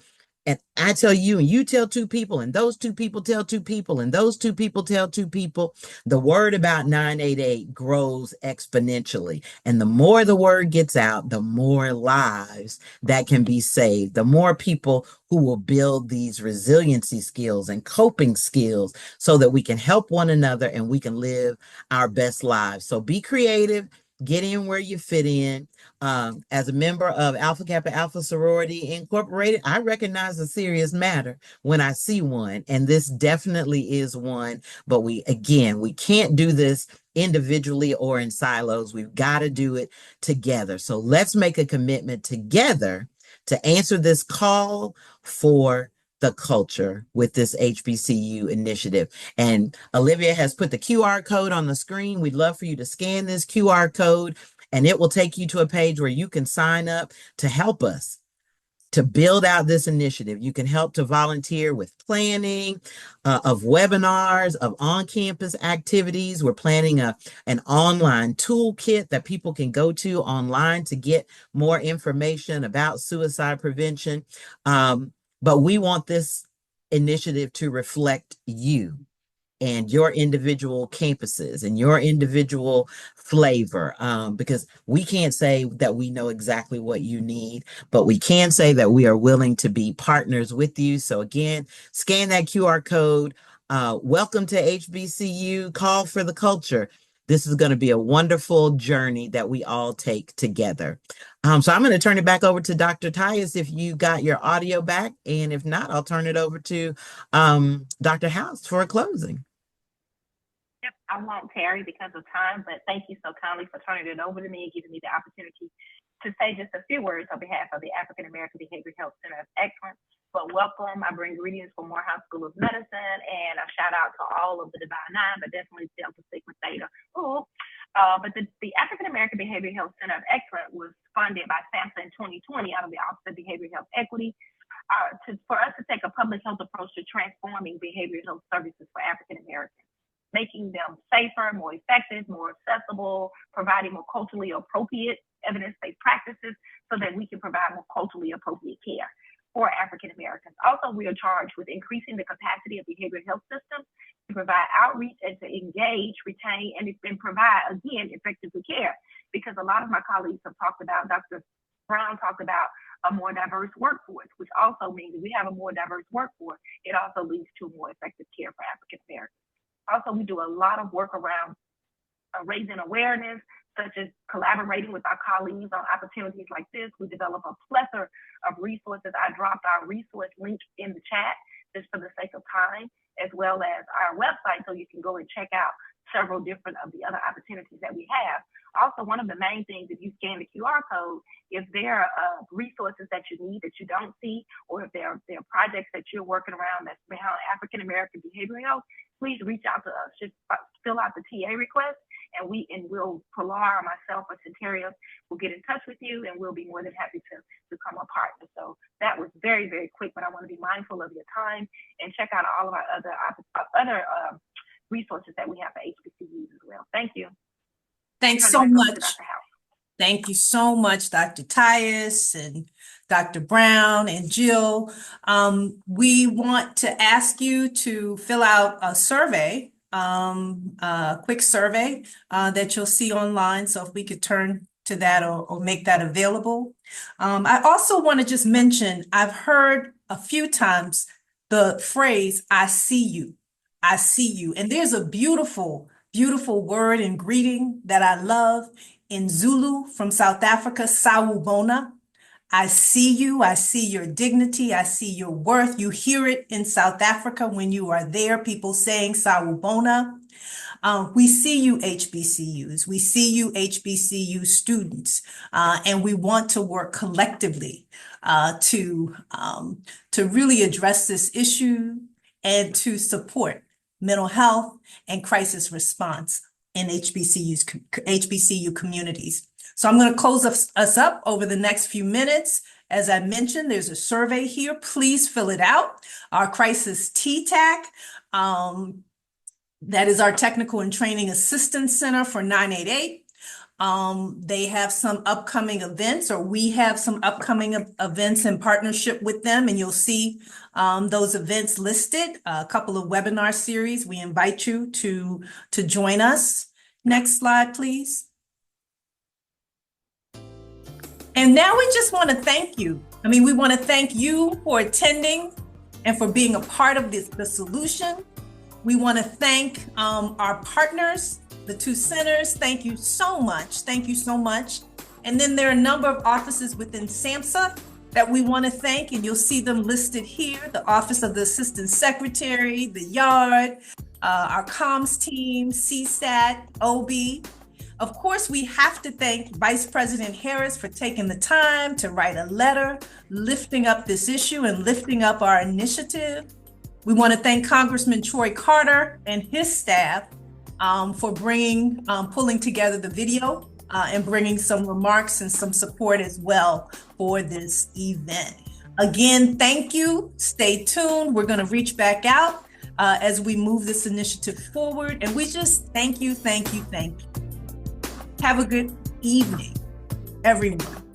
and I tell you and you tell two people and those two people tell two people and those two people tell two people, the word about 988 grows exponentially. And the more the word gets out, the more lives that can be saved, the more people who will build these resiliency skills and coping skills so that we can help one another and we can live our best lives. So be creative, get in where you fit in. As a member of Alpha Kappa Alpha Sorority Incorporated, I recognize a serious matter when I see one, and this definitely is one. But we can't do this individually or in silos. We've got to do it together. So let's make a commitment together to answer this call for the culture with this HBCU initiative. And Olivia has put the QR code on the screen. We'd love for you to scan this QR code, and it will take you to a page where you can sign up to help us to build out this initiative. You can help to volunteer with planning of webinars, of on-campus activities. We're planning an online toolkit that people can go to online to get more information about suicide prevention. But we want this initiative to reflect you. and your individual campuses and your individual flavor, because we can't say that we know exactly what you need, but we can say that we are willing to be partners with you. So again, scan that QR code. Welcome to HBCU, Call for the Culture. This is going to be a wonderful journey that we all take together. So I'm going to turn it back over to Dr. Tyus if you got your audio back, and if not, I'll turn it over to Dr. House for a closing. Yep, I won't tarry because of time, but thank you so kindly for turning it over to me and giving me the opportunity to say just a few words on behalf of the African American Behavioral Health Center of Excellence. But welcome, I bring greetings from Morehouse School of Medicine, and a shout out to all of the Divine Nine, but definitely Delta Sigma Theta. But the African American Behavioral Health Center of Excellence was funded by SAMHSA in 2020 out of the Office of Behavioral Health Equity for us to take a public health approach to transforming behavioral health services for African Americans, making them safer, more effective, more accessible, providing more culturally appropriate evidence-based practices so that we can provide more culturally appropriate care for African Americans. Also, we are charged with increasing the capacity of behavioral health systems to provide outreach and to engage, retain, and provide, again, effective care. Because a lot of my colleagues have talked about, Dr. Brown talked about a more diverse workforce, which also means if we have a more diverse workforce, it also leads to more effective care for African Americans. Also, we do a lot of work around raising awareness, such as collaborating with our colleagues on opportunities like this. We develop a plethora of resources. I dropped our resource link in the chat just for the sake of time, as well as our website, so you can go and check out several different of the other opportunities that we have. Also, one of the main things, if you scan the QR code, if there are resources that you need that you don't see, or if there are projects that you're working around that's behind African American behavioral health, please reach out to us. Just fill out the TA request, and we'll, Pilar, myself, or Centeria will get in touch with you, and we'll be more than happy to become a partner. So that was very, very quick, but I want to be mindful of your time and check out all of our other resources that we have for HBCUs as well. Thank you. Thanks so much. Thank you so much, Dr. Tyus and Dr. Brown and Jill. We want to ask you to fill out a survey, a quick survey that you'll see online. So if we could turn to that or make that available. I also want to just mention, I've heard a few times the phrase, I see you. I see you. And there's a beautiful, beautiful word and greeting that I love in Zulu from South Africa, Sawubona. I see you. I see your dignity. I see your worth. You hear it in South Africa when you are there, people saying Sawubona. We see you HBCUs. We see you HBCU students, and we want to work collectively to really address this issue and to support mental health and crisis response in HBCU communities. So I'm going to close us up over the next few minutes. As I mentioned, there's a survey here. Please fill it out. Our crisis TTAC, that is our Technical and Training Assistance Center for 988. They have some upcoming events, or we have some upcoming events in partnership with them, and you'll see those events listed, a couple of webinar series. We invite you to join us. Next slide, please. And now we just want to thank you. We want to thank you for attending and for being a part of the solution. We want to thank our partners, the two centers. Thank you so much. Thank you so much. And then there are a number of offices within SAMHSA that we want to thank, and you'll see them listed here: the Office of the Assistant Secretary, the Yard, our comms team, CSAT, OB. Of course, we have to thank Vice President Harris for taking the time to write a letter, lifting up this issue and lifting up our initiative. We want to thank Congressman Troy Carter and his staff for pulling together the video and bringing some remarks and some support as well for this event. Again, thank you. Stay tuned. We're going to reach back out as we move this initiative forward. And we just thank you, thank you, thank you. Have a good evening, everyone.